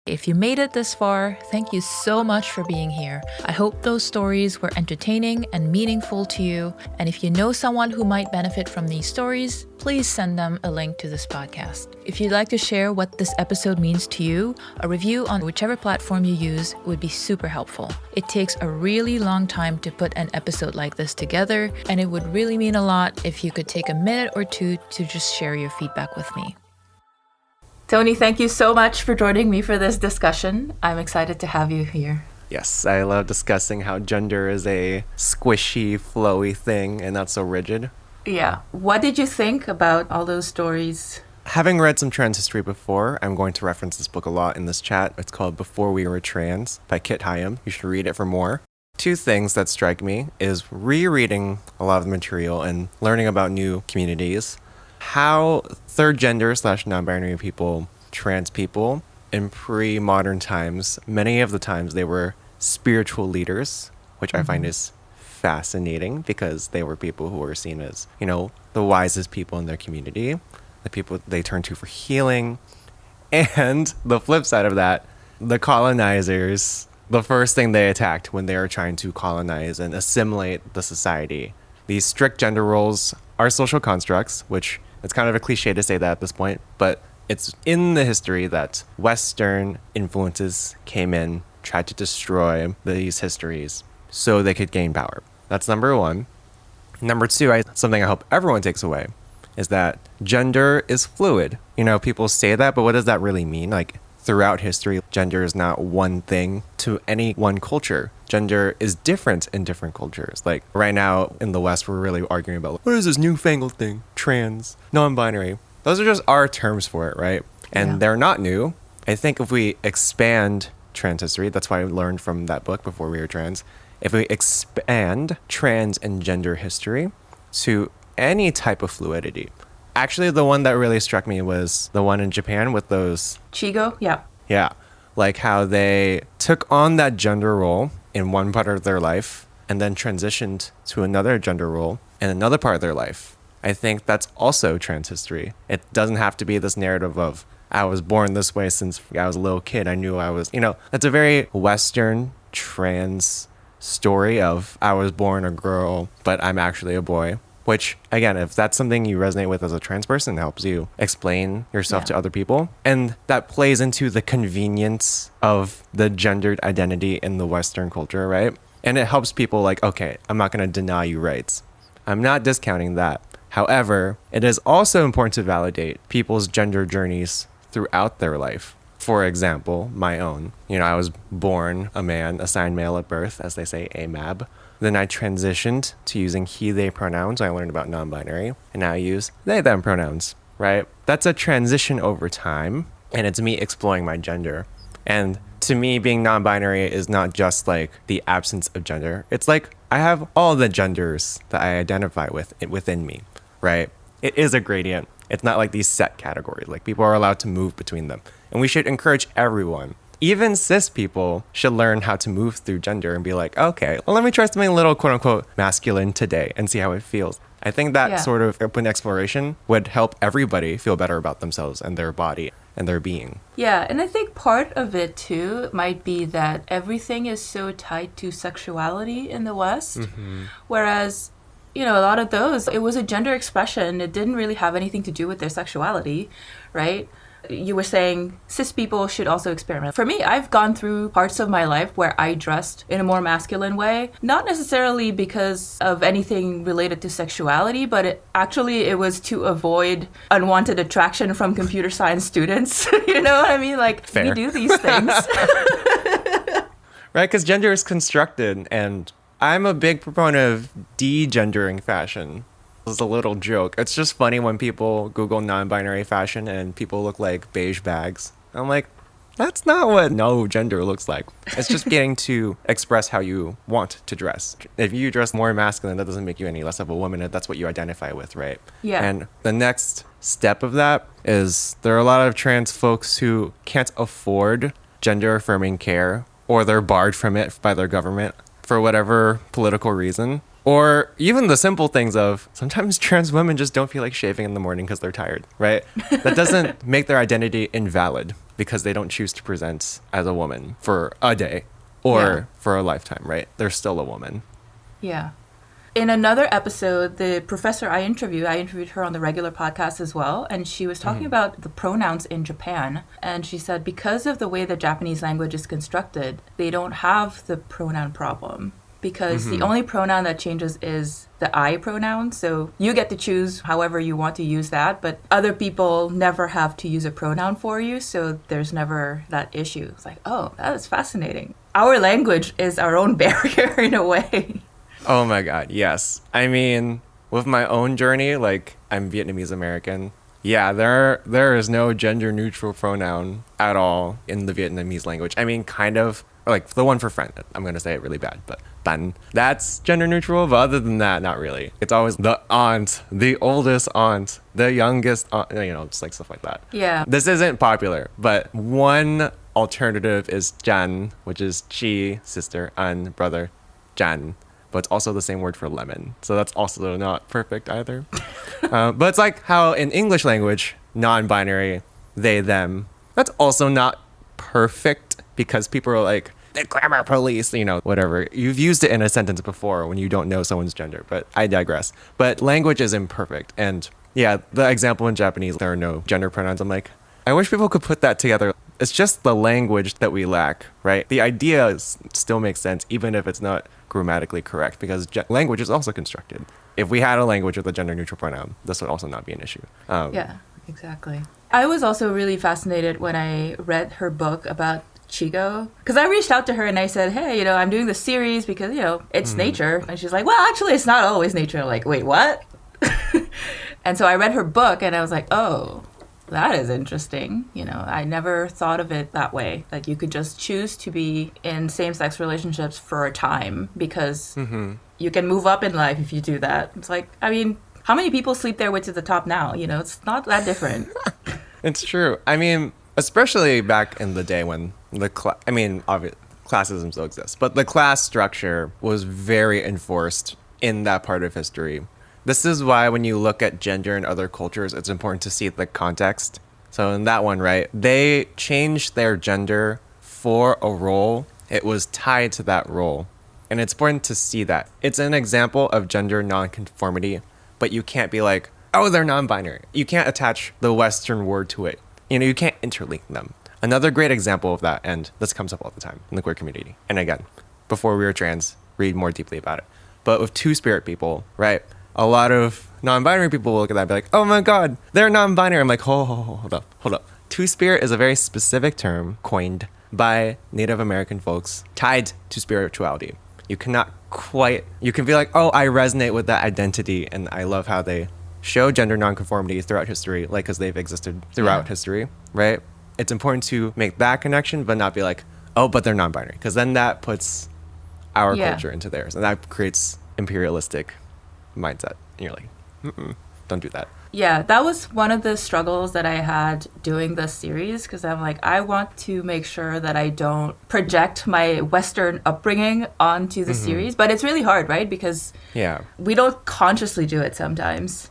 If you made it this far, thank you so much for being here. I hope those stories were entertaining and meaningful to you. And if you know someone who might benefit from these stories, please send them a link to this podcast. If you'd like to share what this episode means to you, a review on whichever platform you use would be super helpful. It takes a really long time to put an episode like this together, and it would really mean a lot if you could take a minute or two to just share your feedback with me. Tony, thank you so much for joining me for this discussion. I'm excited to have you here. Yes, I love discussing how gender is a squishy, flowy thing and not so rigid. Yeah. What did you think about all those stories? Having read some trans history before, I'm going to reference this book a lot in this chat. It's called Before We Were Trans by Kit Hyam. You should read it for more. Two things that strike me is rereading a lot of the material and learning about new communities. How third gender / non-binary people, trans people, in pre-modern times, many of the times they were spiritual leaders, which I find is fascinating because they were people who were seen as, the wisest people in their community, the people they turned to for healing. And the flip side of that, the colonizers, the first thing they attacked when they were trying to colonize and assimilate the society. These strict gender roles are social constructs, which it's kind of a cliche to say that at this point, but it's in the history that Western influences came in, tried to destroy these histories so they could gain power. That's number one. Number two, something I hope everyone takes away is that gender is fluid. People say that, but what does that really mean? Like, throughout history, gender is not one thing to any one culture. Gender is different in different cultures. Like right now in the West, we're really arguing about what is this newfangled thing? Trans, non-binary. Those are just our terms for it, right? And they're not new. I think if we expand trans history, that's why I learned from that book, Before We Were Trans. If we expand trans and gender history to any type of fluidity. Actually, the one that really struck me was the one in Japan with those... Chigo? Yeah. Yeah. Like how they took on that gender role in one part of their life and then transitioned to another gender role in another part of their life. I think that's also trans history. It doesn't have to be this narrative of, I was born this way since I was a little kid. I knew I was, that's a very Western trans story of, I was born a girl, but I'm actually a boy. Which, again, if that's something you resonate with as a trans person, it helps you explain yourself to other people. And that plays into the convenience of the gendered identity in the Western culture, right? And it helps people like, okay, I'm not going to deny you rights. I'm not discounting that. However, it is also important to validate people's gender journeys throughout their life. For example, my own. I was born a man, assigned male at birth, as they say, AMAB. Then I transitioned to using he, they pronouns. I learned about non-binary. And now I use they, them pronouns, right? That's a transition over time. And it's me exploring my gender. And to me, being non-binary is not just like the absence of gender. It's like I have all the genders that I identify with within me, right? It is a gradient. It's not like these set categories. Like people are allowed to move between them. And we should encourage everyone. Even cis people should learn how to move through gender and be like, okay, well, let me try something a little quote unquote masculine today and see how it feels. I think that sort of open exploration would help everybody feel better about themselves and their body and their being. Yeah, and I think part of it too might be that everything is so tied to sexuality in the West, whereas, a lot of those, it was a gender expression. It didn't really have anything to do with their sexuality, right? You were saying cis people should also experiment. For me, I've gone through parts of my life where I dressed in a more masculine way, not necessarily because of anything related to sexuality, but it was to avoid unwanted attraction from computer science students. You know what I mean? Like, Fair. We do these things. Right, because gender is constructed, and I'm a big proponent of de-gendering fashion. It's a little joke. It's just funny when people Google non-binary fashion and people look like beige bags. I'm like, that's not what no gender looks like. It's just getting to express how you want to dress. If you dress more masculine, that doesn't make you any less of a woman. That's what you identify with, right? Yeah. And the next step of that is there are a lot of trans folks who can't afford gender-affirming care, or they're barred from it by their government for whatever political reason. Or even the simple things of sometimes trans women just don't feel like shaving in the morning because they're tired, right? That doesn't make their identity invalid because they don't choose to present as a woman for a day or for a lifetime, right? They're still a woman. Yeah. In another episode, the professor I interviewed her on the regular podcast as well, and she was talking about the pronouns in Japan. And she said because of the way the Japanese language is constructed, they don't have the pronoun problem. Because the only pronoun that changes is the I pronoun. So you get to choose however you want to use that, but other people never have to use a pronoun for you. So there's never that issue. It's like, oh, that is fascinating. Our language is our own barrier in a way. Oh my God, yes. I mean, with my own journey, like I'm Vietnamese American. Yeah, there is no gender neutral pronoun at all in the Vietnamese language. I mean, kind of. Like the one for friend, I'm going to say it really bad, but ban, that's gender neutral. But other than that, not really. It's always the aunt, the oldest aunt, the youngest aunt, just like stuff like that. Yeah. This isn't popular, but one alternative is Jan, which is chi, sister, an, brother, Jan. But it's also the same word for lemon. So that's also not perfect either. But it's like how in English language, non-binary, they, them, that's also not perfect because people are like, the grammar police, whatever. You've used it in a sentence before when you don't know someone's gender, but I digress. But language is imperfect. And yeah, the example in Japanese, there are no gender pronouns. I'm like, I wish people could put that together. It's just the language that we lack, right? The idea still makes sense, even if it's not grammatically correct, because language is also constructed. If we had a language with a gender neutral pronoun, this would also not be an issue. Yeah, exactly. I was also really fascinated when I read her book about Chigo, because I reached out to her and I said, hey, I'm doing this series because, it's nature. And she's like, well, actually, it's not always nature. I'm like, wait, what? And so I read her book and I was like, oh, that is interesting. I never thought of it that way, that you could just choose to be in same-sex relationships for a time because you can move up in life if you do that. It's like, I mean, how many people sleep their way to the top now? You know, it's not that different. It's true. I mean, especially back in the day when classism still exists, but the class structure was very enforced in that part of history. This is why when you look at gender in other cultures, it's important to see the context. So in that one, right, they changed their gender for a role. It was tied to that role. And it's important to see that. It's an example of gender nonconformity, but you can't be like, oh, they're non-binary. You can't attach the Western word to it. You know, you can't interlink them. Another great example of that, and this comes up all the time in the queer community. And again, before we were trans, read more deeply about it. But with two-spirit people, right, a lot of non-binary people will look at that and be like, oh my God, they're non-binary. I'm like, hold up. Two-spirit is a very specific term coined by Native American folks tied to spirituality. You can be like, oh, I resonate with that identity, and I love how they show gender nonconformity throughout history, like, because they've existed throughout history, right? It's important to make that connection, but not be like, oh, but they're non-binary, because then that puts our culture into theirs, and that creates imperialistic mindset. And you're like, don't do that. Yeah, that was one of the struggles that I had doing this series, because I'm like, I want to make sure that I don't project my Western upbringing onto the series, but it's really hard, right? Because we don't consciously do it sometimes.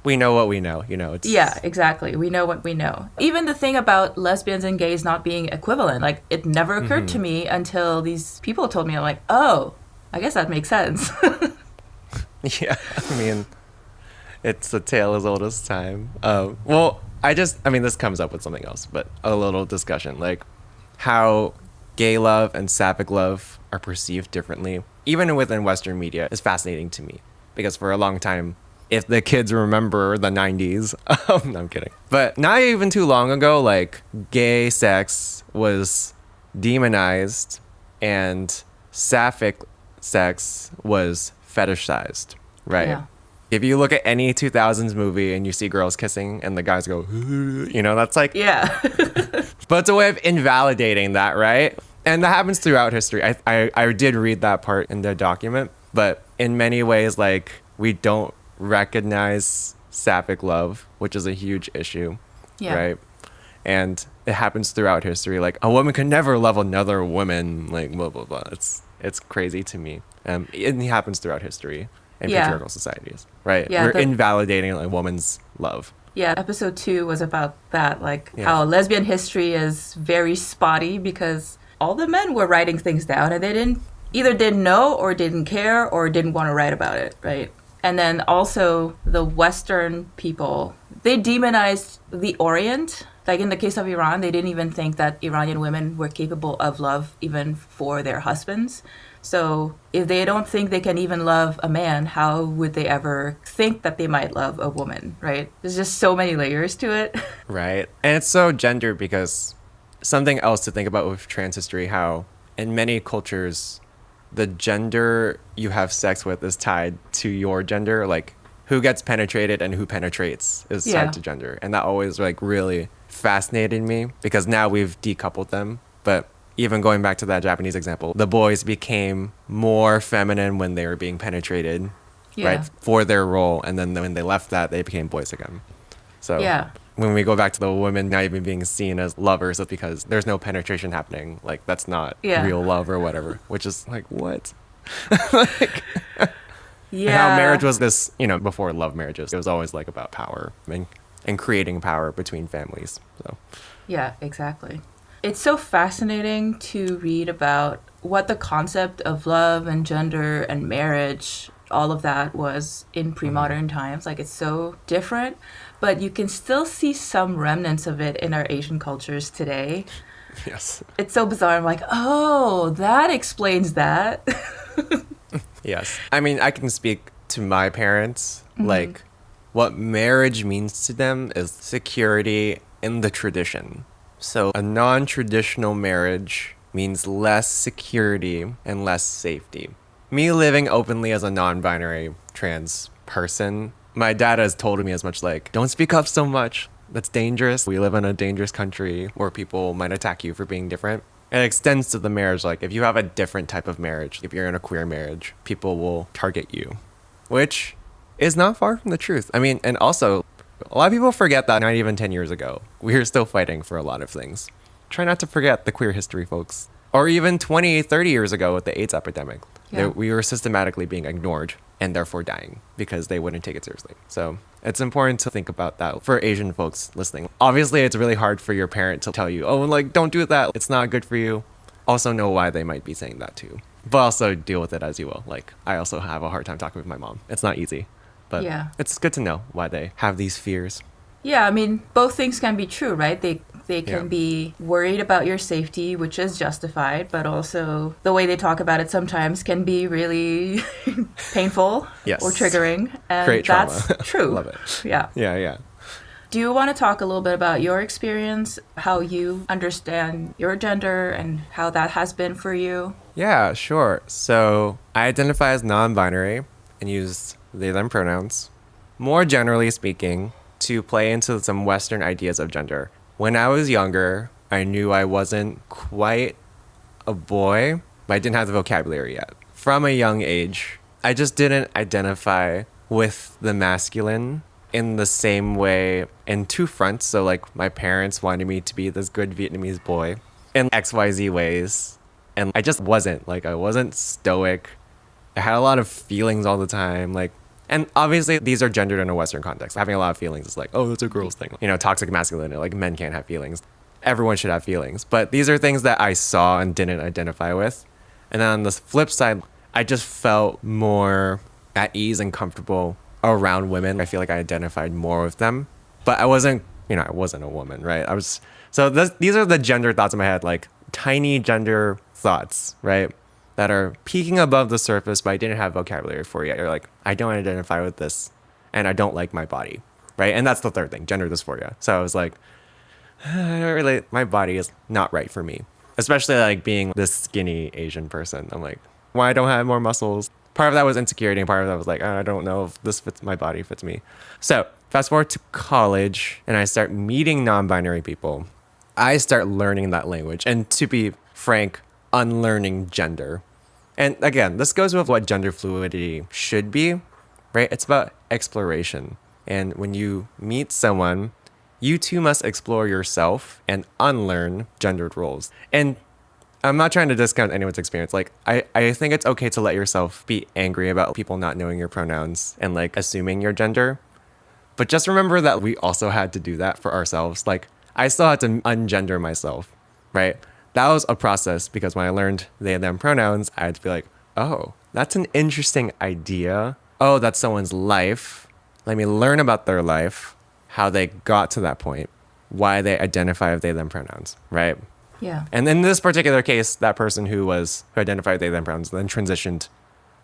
We know what we know, you know. Yeah, exactly. We know what we know. Even the thing about lesbians and gays not being equivalent, like, it never occurred to me until these people told me. I'm like, oh, I guess that makes sense. Yeah, I mean, it's a tale as old as time. This comes up with something else, but a little discussion, like how gay love and sapphic love are perceived differently, even within Western media, is fascinating to me. Because for a long time, if the kids remember the 90s, no, I'm kidding. But not even too long ago, like, gay sex was demonized and sapphic sex was fetishized, right? Yeah. If you look at any 2000s movie and you see girls kissing and the guys go, you know, that's like... Yeah. But it's a way of invalidating that, right? And that happens throughout history. I did read that part in the document, but in many ways, like, we don't recognize sapphic love, which is a huge issue, right? And it happens throughout history. Like, a woman can never love another woman, like, blah, blah, blah. It's crazy to me. It happens throughout history in patriarchal societies, right? We're invalidating a woman's love. Yeah, episode 2 was about that, like how lesbian history is very spotty because all the men were writing things down and they didn't know or didn't care or didn't want to write about it, right? And then also the Western people, they demonized the Orient. Like in the case of Iran, they didn't even think that Iranian women were capable of love even for their husbands. So if they don't think they can even love a man, how would they ever think that they might love a woman, right? There's just so many layers to it. Right. And it's so gendered because something else to think about with trans history, how in many cultures, the gender you have sex with is tied to your gender. Like, who gets penetrated and who penetrates is tied to gender. And that always, like, really fascinated me because now we've decoupled them. But even going back to that Japanese example, the boys became more feminine when they were being penetrated, right, for their role. And then when they left that, they became boys again. So when we go back to the women not even being seen as lovers, it's because there's no penetration happening. Like, that's not real love or whatever, which is like, what? Like, how marriage was this, you know, before love marriages, it was always like about power and creating power between families. So yeah, exactly. It's so fascinating to read about what the concept of love and gender and marriage, all of that was in pre-modern times. Like, it's so different, but you can still see some remnants of it in our Asian cultures today. Yes. It's so bizarre. I'm like, oh, that explains that. Yes. I mean, I can speak to my parents. Like, what marriage means to them is security in the tradition. So a non-traditional marriage means less security and less safety. Me living openly as a non-binary trans person, my dad has told me as much, like, don't speak up so much. That's dangerous. We live in a dangerous country where people might attack you for being different. It extends to the marriage. Like, if you have a different type of marriage, if you're in a queer marriage, people will target you, which is not far from the truth. I mean, and also, a lot of people forget that not even 10 years ago, we were still fighting for a lot of things. Try not to forget the queer history, folks. Or even 20, 30 years ago with the AIDS epidemic. Yeah. We were systematically being ignored and therefore dying because they wouldn't take it seriously. So it's important to think about that for Asian folks listening. Obviously, it's really hard for your parent to tell you, oh, like, don't do that. It's not good for you. Also know why they might be saying that too. But also deal with it as you will. Like, I also have a hard time talking with my mom. It's not easy. But Yeah. it's good to know why they have these fears. Yeah, I mean, both things can be true, right? They can Yeah. be worried about your safety, which is justified, but also the way they talk about it sometimes can be really painful Yes. or triggering. And Create trauma. that's true. Love it. Yeah. Yeah. Do you want to talk a little bit about your experience, how you understand your gender and how that has been for you? Yeah, sure. So I identify as non-binary and use they, them pronouns. More generally speaking, to play into some Western ideas of gender. When I was younger, I knew I wasn't quite a boy, but I didn't have the vocabulary yet. From a young age, I just didn't identify with the masculine in the same way in two fronts. So like my parents wanted me to be this good Vietnamese boy in XYZ ways. And I just wasn't. Like I wasn't stoic. I had a lot of feelings all the time. Like, and obviously these are gendered in a Western context. Having a lot of feelings is like, oh, it's a girl's thing. You know, toxic masculinity, like men can't have feelings. Everyone should have feelings. But these are things that I saw and didn't identify with. And then on the flip side, I just felt more at ease and comfortable around women. I feel like I identified more with them. But I wasn't a woman, right? These are the gender thoughts in my head, like tiny gender thoughts, right? That are peeking above the surface, but I didn't have vocabulary for yet. You're like, I don't identify with this, and I don't like my body, right? And that's the third thing, gender dysphoria. So I was like, my body is not right for me, especially like being this skinny Asian person. I'm like, why don't I have more muscles? Part of that was insecurity, and part of that was like, I don't know if this fits my body, fits me. So fast forward to college, and I start meeting non-binary people. I start learning that language, and to be frank, unlearning gender. And again, this goes with what gender fluidity should be, right? It's about exploration. And when you meet someone, you too must explore yourself and unlearn gendered roles. And I'm not trying to discount anyone's experience. Like, I think it's okay to let yourself be angry about people not knowing your pronouns and like assuming your gender. But just remember that we also had to do that for ourselves. Like, I still had to ungender myself, right? That was a process because when I learned they, them pronouns, I had to be like, oh, that's an interesting idea. Oh, that's someone's life. Let me learn about their life, how they got to that point, why they identify with they, them pronouns, right? Yeah. And in this particular case, that person who identified with they, them pronouns then transitioned,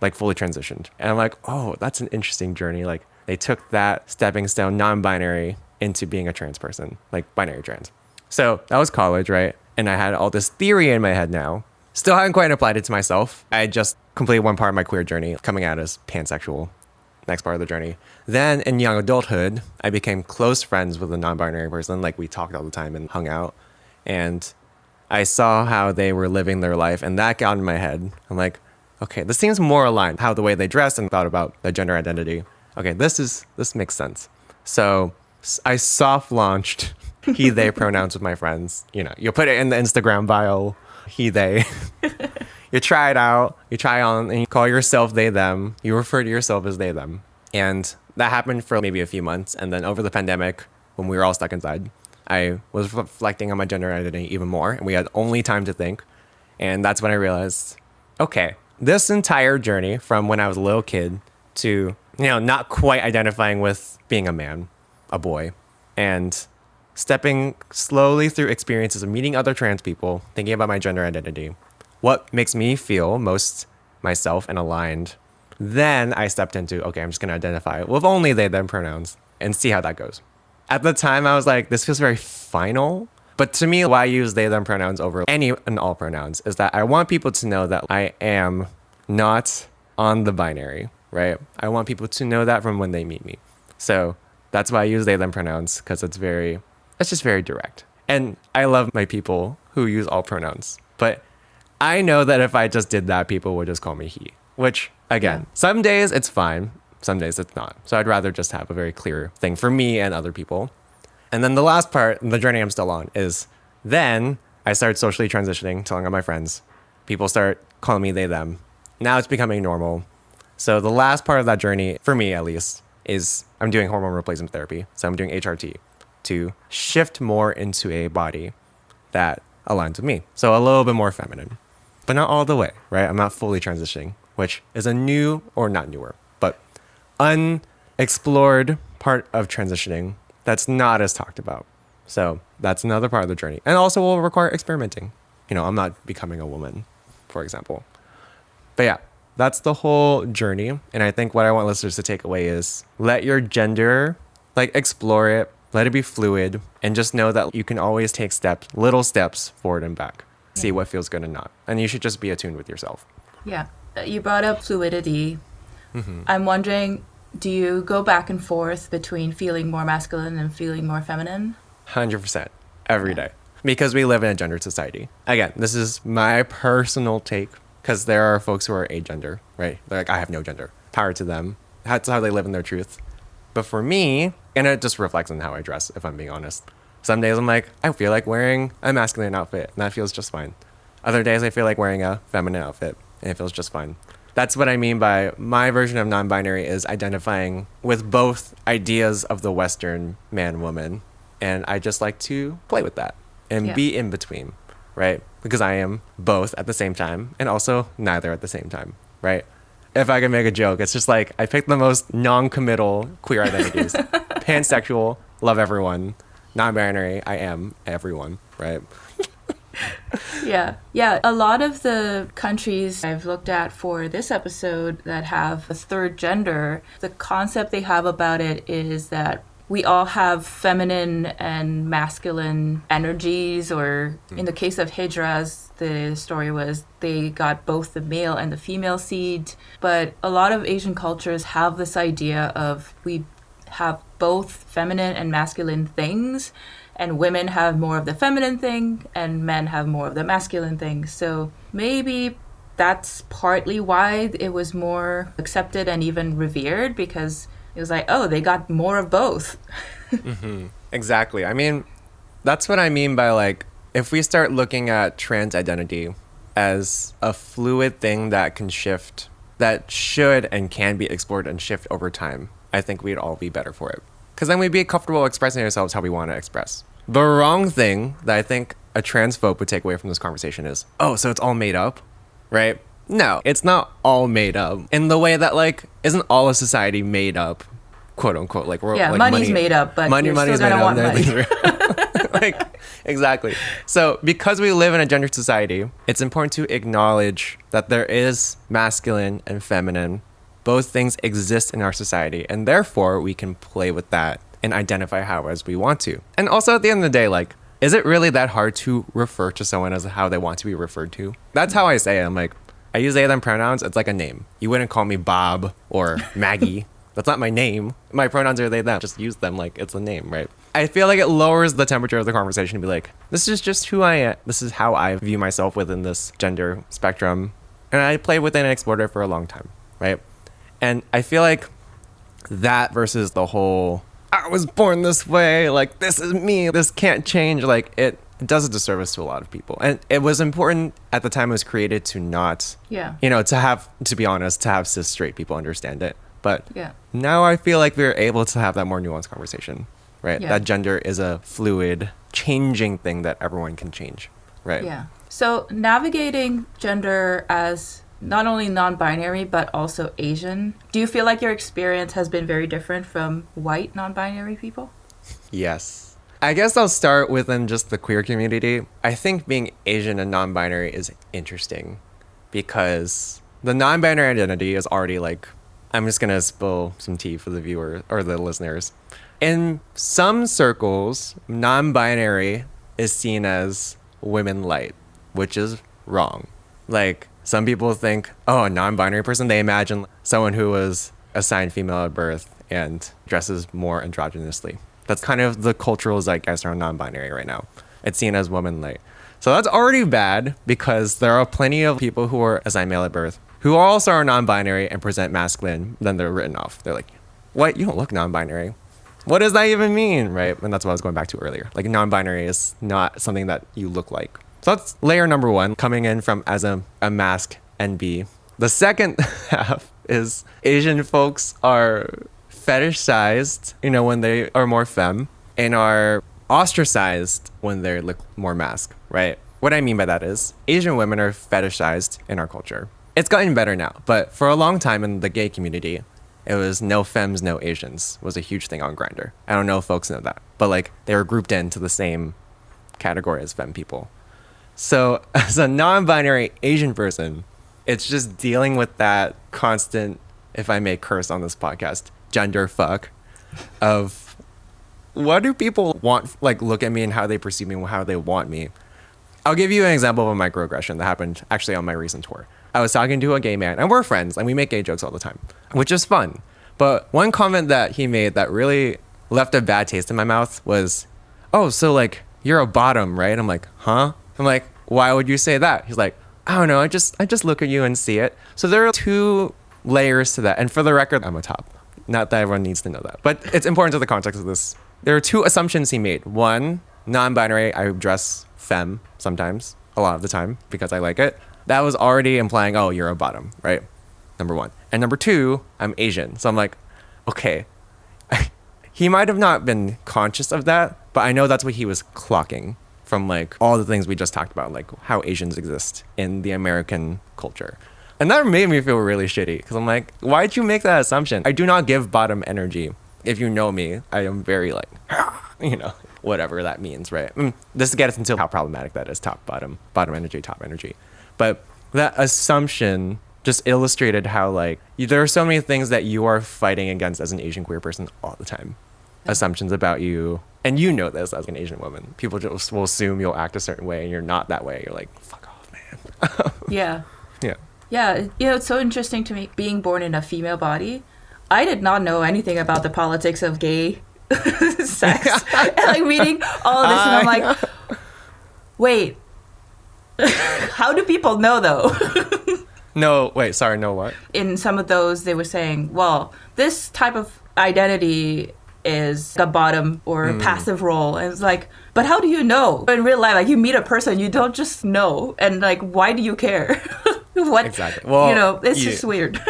like fully transitioned. And I'm like, oh, that's an interesting journey. Like they took that stepping stone, non-binary, into being a trans person, like binary trans. So that was college, right? And I had all this theory in my head now. Still hadn't quite applied it to myself. I just completed one part of my queer journey, coming out as pansexual. Next part of the journey. Then in young adulthood, I became close friends with a non-binary person. Like we talked all the time and hung out. And I saw how they were living their life, and that got in my head. I'm like, okay, this seems more aligned. How the way they dressed and thought about their gender identity. Okay, this makes sense. So I soft launched he, they pronouns with my friends. You know, you put it in the Instagram bio, he, they. You try it out, you try on, and you call yourself they, them. You refer to yourself as they, them. And that happened for maybe a few months. And then over the pandemic, when we were all stuck inside, I was reflecting on my gender identity even more. And we had only time to think. And that's when I realized, okay, this entire journey from when I was a little kid to, not quite identifying with being a man, a boy, and stepping slowly through experiences of meeting other trans people, thinking about my gender identity, what makes me feel most myself and aligned. Then I stepped into, okay, I'm just going to identify with only they, them pronouns and see how that goes. At the time, I was like, this feels very final. But to me, why I use they, them pronouns over any and all pronouns is that I want people to know that I am not on the binary, right? I want people to know that from when they meet me. So that's why I use they, them pronouns, because it's just very direct. And I love my people who use all pronouns. But I know that if I just did that, people would just call me he. Which, again, some days it's fine. some days it's not. So I'd rather just have a very clear thing for me and other people. And then the last part, the journey I'm still on, is then I started socially transitioning, telling all my friends. People start calling me they, them. Now it's becoming normal. So the last part of that journey, for me at least, is I'm doing hormone replacement therapy. So I'm doing HRT to shift more into a body that aligns with me. So a little bit more feminine, but not all the way, right? I'm not fully transitioning, which is a new, or not newer, but unexplored part of transitioning that's not as talked about. So that's another part of the journey. And also will require experimenting. You know, I'm not becoming a woman, for example. But yeah, that's the whole journey. And I think what I want listeners to take away is let your gender, like explore it, let it be fluid, and just know that you can always take steps, little steps forward and back, see what feels good and not. And you should just be attuned with yourself. Yeah. You brought up fluidity. I'm wondering, do you go back and forth between feeling more masculine and feeling more feminine? 100% every day. Because we live in a gendered society. Again, this is my personal take, because there are folks who are agender, right? They're like, I have no gender. Power to them. That's how they live in their truth. But for me, and it just reflects on how I dress, if I'm being honest. Some days I'm like, I feel like wearing a masculine outfit, and that feels just fine. Other days I feel like wearing a feminine outfit, and it feels just fine. That's what I mean by my version of non-binary is identifying with both ideas of the Western man-woman. And I just like to play with that and be in between, right? Because I am both at the same time and also neither at the same time, right? If I can make a joke, it's just like I picked the most non-committal queer identities. Pansexual, love everyone. Non-binary, I am everyone, right? Yeah. A lot of the countries I've looked at for this episode that have a third gender, the concept they have about it is that we all have feminine and masculine energies, or in the case of Hijras, the story was they got both the male and the female seed. But a lot of Asian cultures have this idea of we have both feminine and masculine things, and women have more of the feminine thing and men have more of the masculine thing. So maybe that's partly why it was more accepted and even revered, because it was like, oh, they got more of both. Exactly. I mean, that's what I mean by like, if we start looking at trans identity as a fluid thing that can shift, that should and can be explored and shift over time, I think we'd all be better for it. Because then we'd be comfortable expressing ourselves how we want to express. The wrong thing that I think a transphobe would take away from this conversation is, oh, so it's all made up, right? No, it's not all made up. In the way that, like, isn't all of society made up, quote unquote? Like, we're like money's made up, but money's still made gonna up. want money. Like, exactly. So because we live in a gendered society, it's important to acknowledge that there is masculine and feminine. Both things exist in our society, and therefore we can play with that and identify how as we want to. And also at the end of the day, like, is it really that hard to refer to someone as how they want to be referred to? That's how I say it. I'm like, I use they, them pronouns. It's like a name. You wouldn't call me Bob or Maggie. That's not my name. My pronouns are they, them. Just use them like it's a name, right? I feel like it lowers the temperature of the conversation to be like, this is just who I am. This is how I view myself within this gender spectrum. And I played within and explored it for a long time, right? And I feel like that versus the whole, I was born this way, like, this is me, this can't change, like, it does a disservice to a lot of people. And it was important at the time it was created to not, you know, to be honest, to have cis straight people understand it. But now I feel like we're able to have that more nuanced conversation, right? That gender is a fluid, changing thing that everyone can change, right? Yeah. So navigating gender as not only non-binary, but also Asian, do you feel like your experience has been very different from white non-binary people? Yes. I guess I'll start within just the queer community. I think being Asian and non-binary is interesting because the non-binary identity is already like, I'm just going to spill some tea for the viewer or the listeners. In some circles, non-binary is seen as women light, which is wrong. Like, some people think, oh, a non-binary person, they imagine someone who was assigned female at birth and dresses more androgynously. That's kind of the cultural zeitgeist around non-binary right now. It's seen as woman light. So that's already bad because there are plenty of people who are assigned male at birth who also are non-binary and present masculine, then they're written off. They're like, what? You don't look non-binary. What does that even mean, right? And that's what I was going back to earlier. Like non-binary is not something that you look like. So that's layer number one, coming in from as a mask NB. The second half is Asian folks are fetishized, when they are more femme, and are ostracized when they look more mask, right? What I mean by that is Asian women are fetishized in our culture. It's gotten better now, but for a long time in the gay community, it was no femmes, no Asians was a huge thing on Grindr. I don't know if folks know that, but like they were grouped into the same category as femme people. So as a non-binary Asian person, it's just dealing with that constant, if I may curse on this podcast, gender fuck of what do people want, like look at me and how they perceive me and how they want me. I'll give you an example of a microaggression that happened actually on my recent tour. I was talking to a gay man, and we're friends, and we make gay jokes all the time, which is fun. But one comment that he made that really left a bad taste in my mouth was, oh, so like, you're a bottom, right? I'm like, huh? I'm like, why would you say that? He's like, I don't know, I just look at you and see it. So there are two layers to that. And for the record, I'm a top. Not that everyone needs to know that. But it's important to the context of this. There are two assumptions he made. One, non-binary, I dress femme sometimes, a lot of the time, because I like it. That was already implying, oh, you're a bottom, right? Number one. And number two, I'm Asian. So I'm like, okay. He might have not been conscious of that, but I know that's what he was clocking from like all the things we just talked about, like how Asians exist in the American culture. And that made me feel really shitty because I'm like, why'd you make that assumption? I do not give bottom energy. If you know me, I am very like, whatever that means, right? This gets into how problematic that is, top, bottom energy, top energy. But that assumption just illustrated how like there are so many things that you are fighting against as an Asian queer person all the time. Assumptions about you. And you know this as an Asian woman. People just will assume you'll act a certain way and you're not that way. You're like, fuck off, man. Yeah. Yeah. Yeah. It's so interesting to me being born in a female body. I did not know anything about the politics of gay sex. And like reading all of this and I'm like, wait, how do people know though? No, wait, sorry, no what? In some of those, they were saying, well, this type of identity is a bottom or passive role. And it's like, but how do you know? In real life, like you meet a person, you don't just know. And like, why do you care? What? Exactly. Well, it's just weird.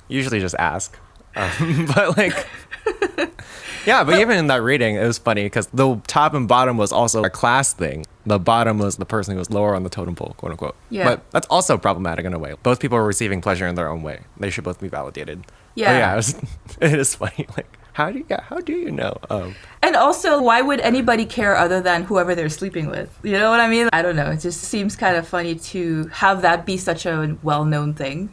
Usually just ask. But like... Yeah, but even in that reading, it was funny because the top and bottom was also a class thing. The bottom was the person who was lower on the totem pole, quote unquote. Yeah. But that's also problematic in a way. Both people are receiving pleasure in their own way. They should both be validated. Yeah. But yeah, it is funny. Like, how do you know? And also, why would anybody care other than whoever they're sleeping with? You know what I mean? I don't know. It just seems kind of funny to have that be such a well-known thing.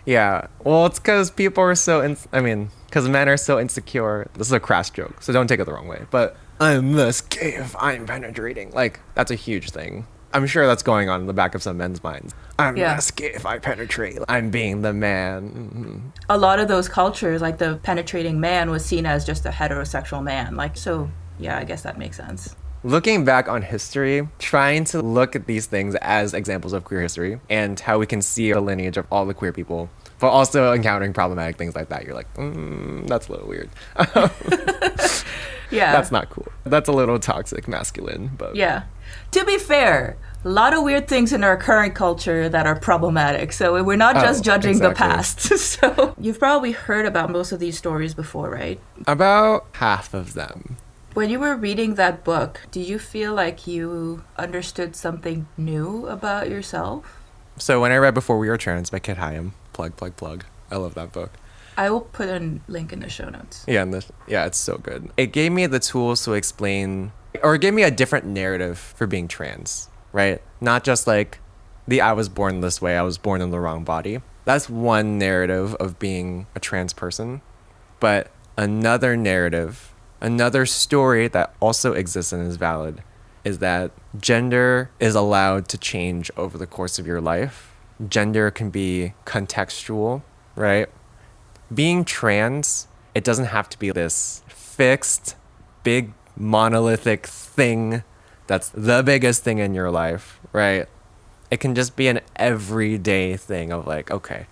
Yeah. Well, it's because people are so... because men are so insecure. This is a crass joke, so don't take it the wrong way. But I'm less gay if I'm penetrating. Like, that's a huge thing. I'm sure that's going on in the back of some men's minds. I'm less gay if I penetrate. I'm being the man. Mm-hmm. A lot of those cultures, like the penetrating man was seen as just a heterosexual man. Like, so, yeah, I guess that makes sense. Looking back on history, trying to look at these things as examples of queer history and how we can see the lineage of all the queer people, but also encountering problematic things like that. You're like, that's a little weird. Yeah. That's not cool. That's a little toxic masculine, but... Yeah. To be fair, a lot of weird things in our current culture that are problematic. So we're not just judging the past. So you've probably heard about most of these stories before, right? About half of them. When you were reading that book, do you feel like you understood something new about yourself? So when I read Before We Were Trans by Kit Hyam, plug. I love that book. I will put a link in the show notes. Yeah, it's so good. It gave me the tools to explain, or it gave me a different narrative for being trans, right? Not just like I was born this way, I was born in the wrong body. That's one narrative of being a trans person. But another narrative, another story that also exists and is valid is that gender is allowed to change over the course of your life. Gender can be contextual, right? Being trans, it doesn't have to be this fixed, big, monolithic thing that's the biggest thing in your life, right? It can just be an everyday thing of like, okay,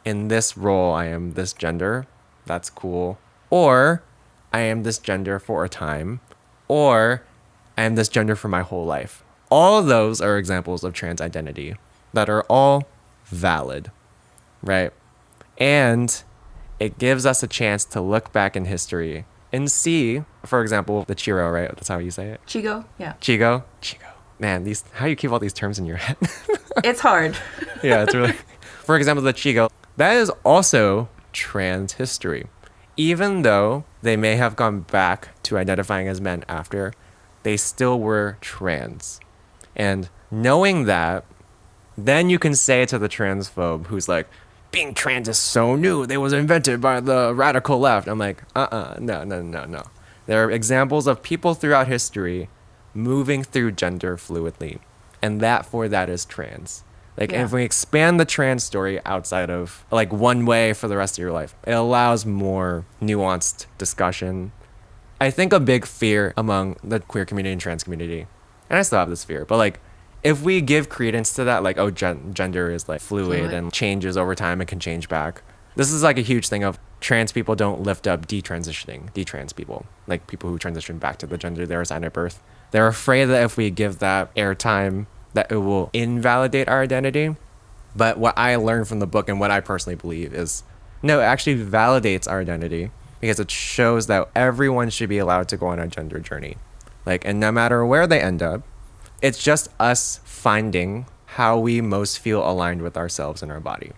in this role, I am this gender. That's cool. Or I am this gender for a time. Or I am this gender for my whole life. All of those are examples of trans identity that are all valid, right? And it gives us a chance to look back in history and see, for example, the Chiro, right? That's how you say it. Chigo, yeah. Chigo. Man, how do you keep all these terms in your head? It's hard. Yeah, it's really. For example, the Chigo, that is also trans history. Even though they may have gone back to identifying as men after, they still were trans. And knowing that, then you can say to the transphobe who's like, being trans is so new. They was invented by the radical left. I'm like, no. There are examples of people throughout history moving through gender fluidly. And that is trans. Like, Yeah. if we expand the trans story outside of like one way for the rest of your life, it allows more nuanced discussion. I think a big fear among the queer community and trans community, and I still have this fear, but like, if we give credence to that, like, oh, gender is like fluid and changes over time and can change back. This is like a huge thing of trans people don't lift up detrans people, like people who transition back to the gender they were assigned at birth. They're afraid that if we give that airtime, that it will invalidate our identity. But what I learned from the book and what I personally believe is, no, it actually validates our identity because it shows that everyone should be allowed to go on a gender journey. Like, and no matter where they end up, it's just us finding how we most feel aligned with ourselves and our body.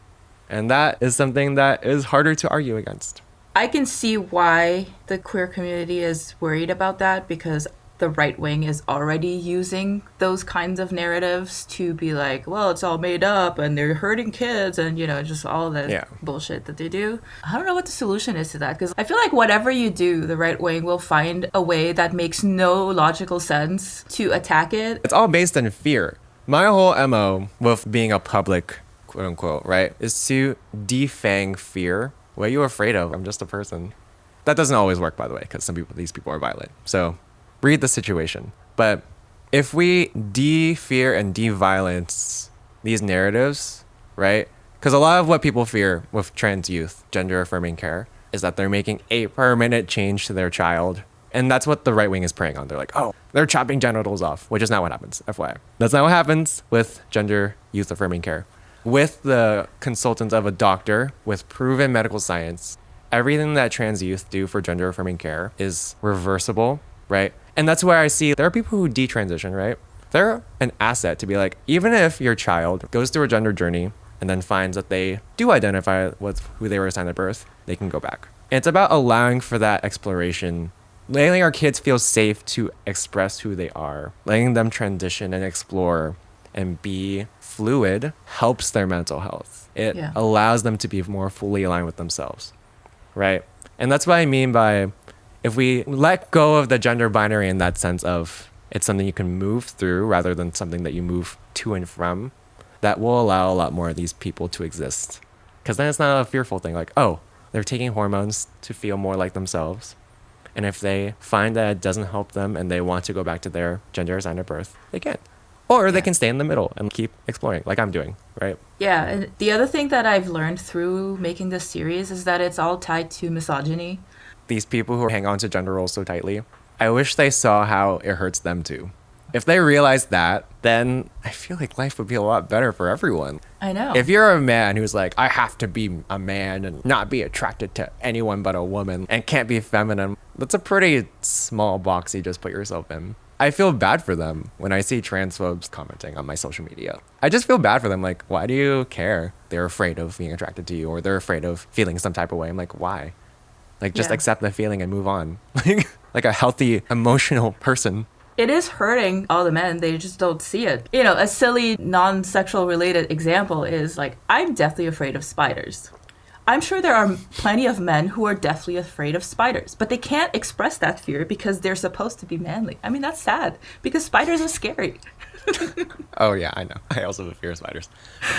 And that is something that is harder to argue against. I can see why the queer community is worried about that, because the right wing is already using those kinds of narratives to be like, well, it's all made up and they're hurting kids and, you know, just all the bullshit that they do. I don't know what the solution is to that, because I feel like whatever you do, the right wing will find a way that makes no logical sense to attack it. It's all based in fear. My whole MO with being a public, quote unquote, right, is to defang fear. What are you afraid of? I'm just a person. That doesn't always work, by the way, because these people are violent. So read the situation. But if we de-fear and de-violence these narratives, right? Because a lot of what people fear with trans youth, gender affirming care, is that they're making a permanent change to their child. And that's what the right wing is preying on. They're like, oh, they're chopping genitals off, which is not what happens, FYI. That's not what happens with gender youth affirming care. With the consultants of a doctor with proven medical science, everything that trans youth do for gender affirming care is reversible, right? And that's where I see there are people who detransition, right? They're an asset to be like, even if your child goes through a gender journey and then finds that they do identify with who they were assigned at birth, they can go back. And it's about allowing for that exploration, letting our kids feel safe to express who they are, letting them transition and explore and be fluid helps their mental health. It allows them to be more fully aligned with themselves, right? And that's what I mean by, if we let go of the gender binary in that sense of it's something you can move through rather than something that you move to and from, that will allow a lot more of these people to exist. Because then it's not a fearful thing like, oh, they're taking hormones to feel more like themselves. And if they find that it doesn't help them and they want to go back to their gender assigned at birth, they can. Or they can stay in the middle and keep exploring like I'm doing, right? Yeah, and the other thing that I've learned through making this series is that it's all tied to misogyny. These people who hang on to gender roles so tightly, I wish they saw how it hurts them too. If they realized that, then I feel like life would be a lot better for everyone. I know. If you're a man who's like, I have to be a man and not be attracted to anyone but a woman and can't be feminine, that's a pretty small box you just put yourself in. I feel bad for them when I see transphobes commenting on my social media. I just feel bad for them. Like, why do you care? They're afraid of being attracted to you, or they're afraid of feeling some type of way. I'm like, why? Like, just accept the feeling and move on. Like a healthy, emotional person. It is hurting all the men. They just don't see it. You know, a silly non-sexual related example is like, I'm deathly afraid of spiders. I'm sure there are plenty of men who are deathly afraid of spiders, but they can't express that fear because they're supposed to be manly. I mean, that's sad because spiders are scary. Oh, yeah, I know. I also have a fear of spiders.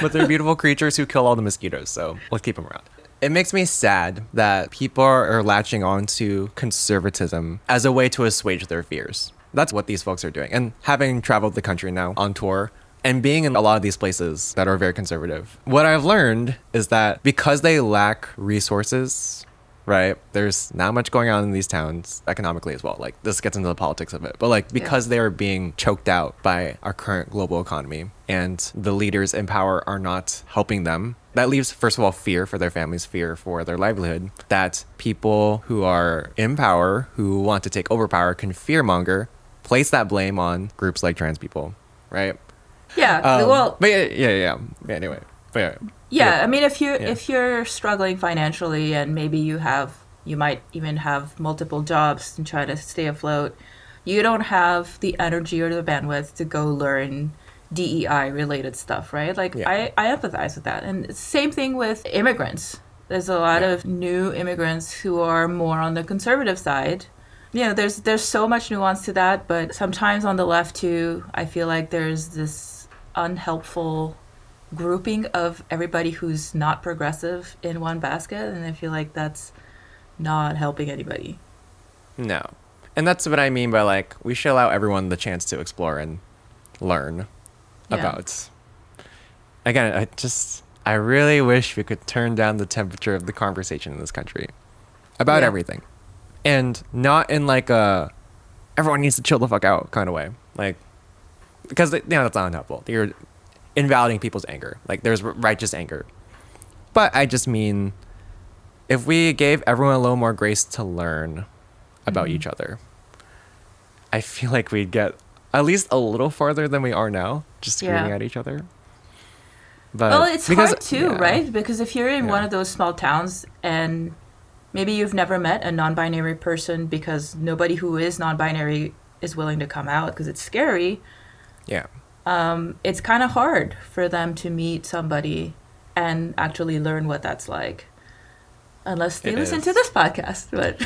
But they're beautiful creatures who kill all the mosquitoes, so let's keep them around. It makes me sad that people are latching on to conservatism as a way to assuage their fears. That's what these folks are doing. And having traveled the country now on tour And being in a lot of these places that are very conservative, what I've learned is that because they lack resources, right? There's not much going on in these towns economically as well. Like, this gets into the politics of it. But like, because they're being choked out by our current global economy and the leaders in power are not helping them, that leaves, first of all, fear for their families, fear for their livelihood, that people who are in power, who want to take over power, can fearmonger, place that blame on groups like trans people, right? Yeah, but yeah. Anyway, but yeah. I mean, if you're struggling financially and maybe you might even have multiple jobs and try to stay afloat, you don't have the energy or the bandwidth to go learn DEI related stuff, right? Like, I empathize with that. And same thing with immigrants. There's a lot of new immigrants who are more on the conservative side. You know, there's so much nuance to that, but sometimes on the left too, I feel like there's this unhelpful grouping of everybody who's not progressive in one basket, and I feel like that's not helping anybody. No. And that's what I mean by, like, we should allow everyone the chance to explore and learn about. Again, I really wish we could turn down the temperature of the conversation in this country about everything. And not in like a everyone needs to chill the fuck out kind of way. Like, because that's not unhelpful. You're invalidating people's anger. Like, there's righteous anger. But I just mean, if we gave everyone a little more grace to learn about each other, I feel like we'd get at least a little farther than we are now, just screaming at each other. But well, it's hard too, right? Because if you're in one of those small towns and maybe you've never met a non-binary person because nobody who is non-binary is willing to come out because it's scary. Yeah. It's kind of hard for them to meet somebody and actually learn what that's like. Unless they listen to this podcast. But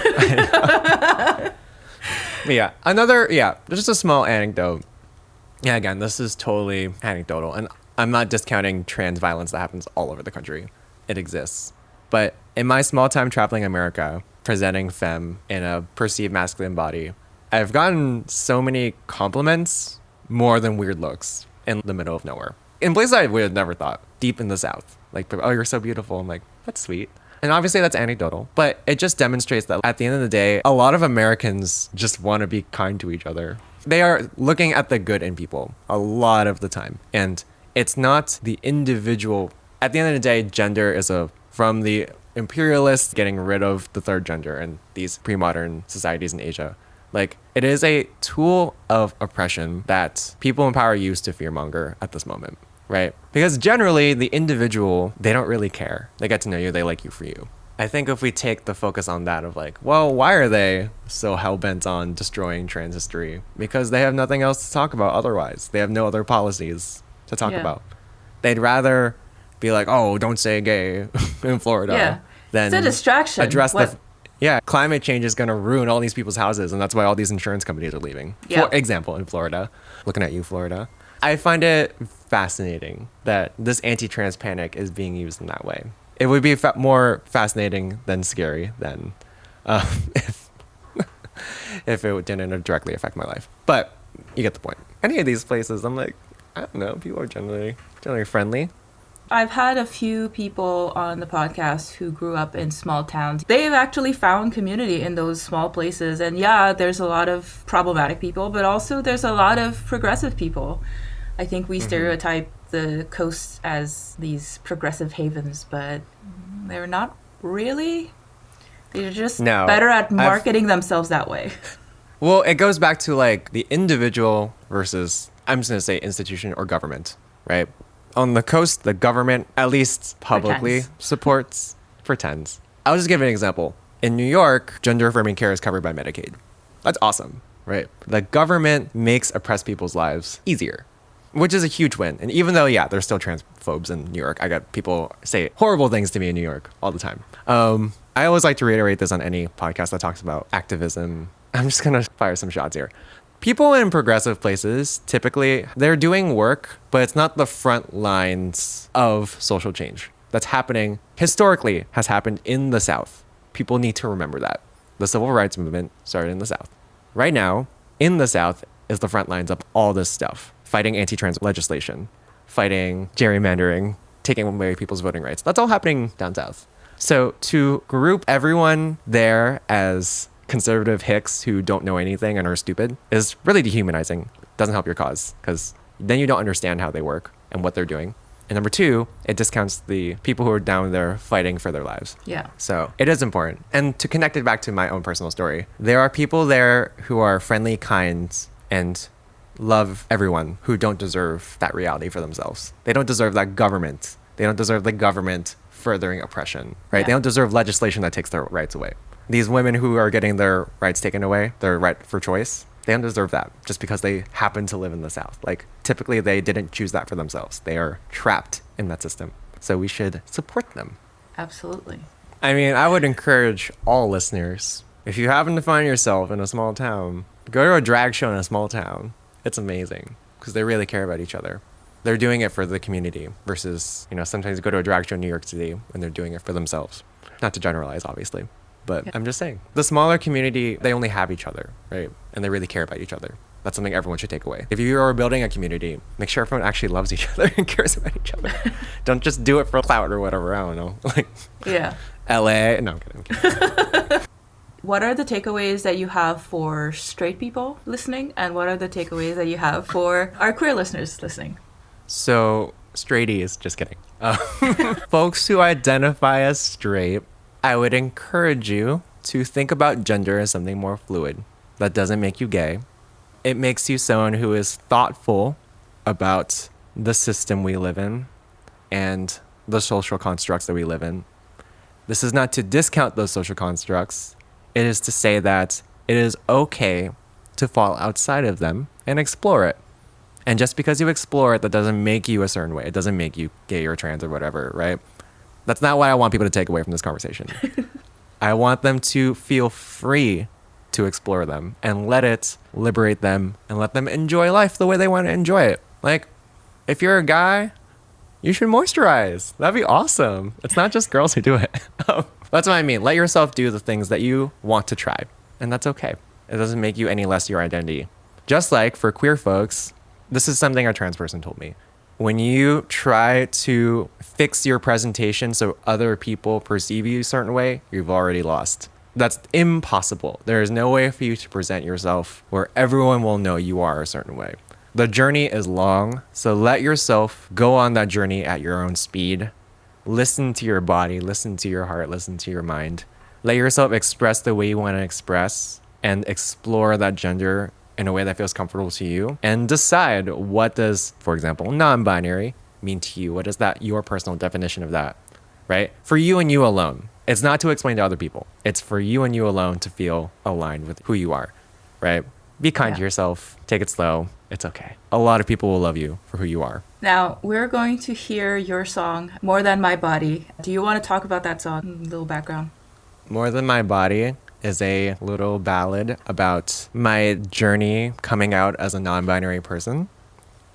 just a small anecdote. Yeah, again, this is totally anecdotal. And I'm not discounting trans violence that happens all over the country. It exists. But in my small time traveling America, presenting femme in a perceived masculine body, I've gotten so many compliments more than weird looks in the middle of nowhere. In places I would have never thought, deep in the South. Like, oh, you're so beautiful. I'm like, that's sweet. And obviously that's anecdotal, but it just demonstrates that at the end of the day, a lot of Americans just want to be kind to each other. They are looking at the good in people a lot of the time. And it's not the individual. At the end of the day, gender is from the imperialists getting rid of the third gender in these pre-modern societies in Asia. Like, it is a tool of oppression that people in power use to fearmonger at this moment, right? Because generally, the individual, they don't really care. They get to know you, they like you for you. I think if we take the focus on that of like, well, why are they so hell-bent on destroying trans history? Because they have nothing else to talk about otherwise. They have no other policies to talk about. They'd rather be like, oh, don't say gay in Florida than it's a distraction. Address climate change is going to ruin all these people's houses, and that's why all these insurance companies are leaving. For example, in Florida, looking at you, Florida, I find it fascinating that this anti-trans panic is being used in that way. It would be more fascinating than scary than if it didn't directly affect my life. But you get the point. Any of these places, I'm like, I don't know, people are generally friendly. I've had a few people on the podcast who grew up in small towns. They've actually found community in those small places. And there's a lot of problematic people, but also there's a lot of progressive people. I think we stereotype the coast as these progressive havens, but they're not really. They're just better at marketing themselves that way. Well, it goes back to like the individual versus, I'm just going to say institution or government, right? On the coast, the government, at least publicly, pretends. I'll just give an example. In New York, gender-affirming care is covered by Medicaid. That's awesome, right? The government makes oppressed people's lives easier, which is a huge win. And even though, there's still transphobes in New York, I got people say horrible things to me in New York all the time. I always like to reiterate this on any podcast that talks about activism. I'm just going to fire some shots here. People in progressive places, typically, they're doing work, but it's not the front lines of social change. That's happening, historically, has happened in the South. People need to remember that. The civil rights movement started in the South. Right now, in the South, is the front lines of all this stuff. fighting anti-trans legislation, fighting gerrymandering, taking away people's voting rights. That's all happening down south. So to group everyone there as conservative hicks who don't know anything and are stupid is really dehumanizing. Doesn't help your cause, because then you don't understand how they work and what they're doing. And number two, it discounts the people who are down there fighting for their lives. Yeah. So it is important. And to connect it back to my own personal story, there are people there who are friendly, kind, and love everyone who don't deserve that reality for themselves. They don't deserve that government. They don't deserve the government furthering oppression, right? Yeah. They don't deserve legislation that takes their rights away. These women who are getting their rights taken away, their right for choice, they don't deserve that just because they happen to live in the South. Like, typically they didn't choose that for themselves. They are trapped in that system. So we should support them. Absolutely. I mean, I would encourage all listeners, if you happen to find yourself in a small town, go to a drag show in a small town. It's amazing because they really care about each other. They're doing it for the community versus, sometimes you go to a drag show in New York City and they're doing it for themselves. Not to generalize, obviously. But I'm just saying, the smaller community, they only have each other, right? And they really care about each other. That's something everyone should take away. If you are building a community, make sure everyone actually loves each other and cares about each other. Don't just do it for clout or whatever, I don't know. Yeah. LA, no, I'm kidding. What are the takeaways that you have for straight people listening? And what are the takeaways that you have for our queer listeners listening? So, straighties, just kidding. Folks who identify as straight, I would encourage you to think about gender as something more fluid. That doesn't make you gay. It makes you someone who is thoughtful about the system we live in and the social constructs that we live in. This is not to discount those social constructs. It is to say that it is okay to fall outside of them and explore it. And just because you explore it, that doesn't make you a certain way. It doesn't make you gay or trans or whatever, right? That's not what I want people to take away from this conversation. I want them to feel free to explore them and let it liberate them and let them enjoy life the way they want to enjoy it. Like, if you're a guy, you should moisturize. That'd be awesome. It's not just girls who do it. That's what I mean. Let yourself do the things that you want to try. And that's okay. It doesn't make you any less your identity. Just like for queer folks, this is something a trans person told me. When you try to fix your presentation so other people perceive you a certain way, you've already lost. That's impossible. There is no way for you to present yourself where everyone will know you are a certain way. The journey is long, so let yourself go on that journey at your own speed. Listen to your body, listen to your heart, listen to your mind. Let yourself express the way you want to express and explore that gender in a way that feels comfortable to you, and decide what does, for example, non-binary mean to you. What is that, your personal definition of that, right? For you and you alone. It's not to explain to other people. It's for you and you alone to feel aligned with who you are, right? Be kind to yourself. Take it slow. It's okay. A lot of people will love you for who you are. Now, we're going to hear your song, More Than My Body. Do you want to talk about that song? A little background. More Than My Body is a little ballad about my journey coming out as a non-binary person.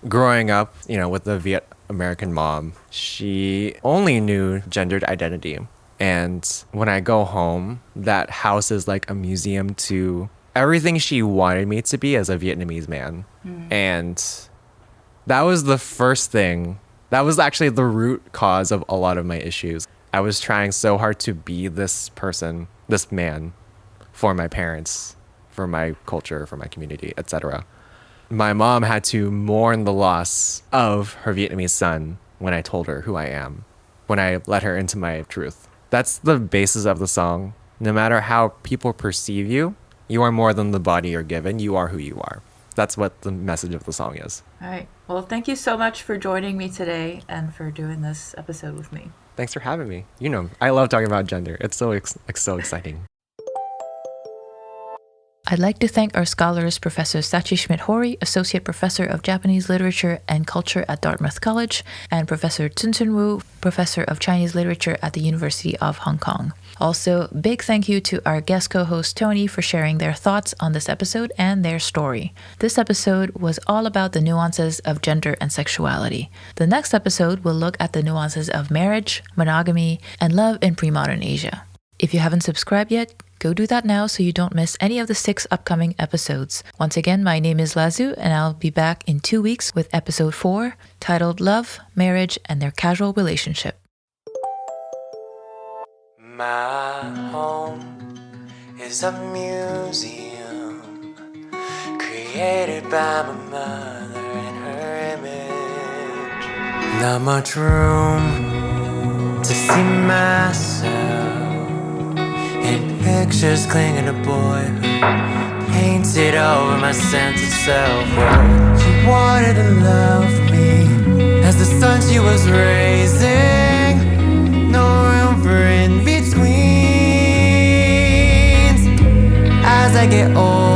Growing up, with a Viet American mom, she only knew gendered identity. And when I go home, that house is like a museum to everything she wanted me to be as a Vietnamese man. And that was the first thing. That was actually the root cause of a lot of my issues. I was trying so hard to be this person, this man, for my parents, for my culture, for my community, etc. My mom had to mourn the loss of her Vietnamese son when I told her who I am, when I let her into my truth. That's the basis of the song. No matter how people perceive you, you are more than the body you're given. You are who you are. That's what the message of the song is. All right. Well, thank you so much for joining me today and for doing this episode with me. Thanks for having me. I love talking about gender. It's so exciting. I'd like to thank our scholars, Professor Sachi Schmidt-Hori, Associate Professor of Japanese Literature and Culture at Dartmouth College, and Professor Tsun Wu, Professor of Chinese Literature at the University of Hong Kong. Also, big thank you to our guest co-host Tony for sharing their thoughts on this episode and their story. This episode was all about the nuances of gender and sexuality. The next episode will look at the nuances of marriage, monogamy, and love in Premodern Asia. If you haven't subscribed yet, go do that now so you don't miss any of the 6 upcoming episodes. Once again, my name is Lazu, and I'll be back in 2 weeks with episode 4, titled Love, Marriage, and Their Casual Relationship. My home is a museum created by my mother in her image. Not much room to see myself in pictures clinging to boyhood, painted over my sense of self-worth. She wanted to love me as the sun she was raising. No room for in-betweens. As I get older,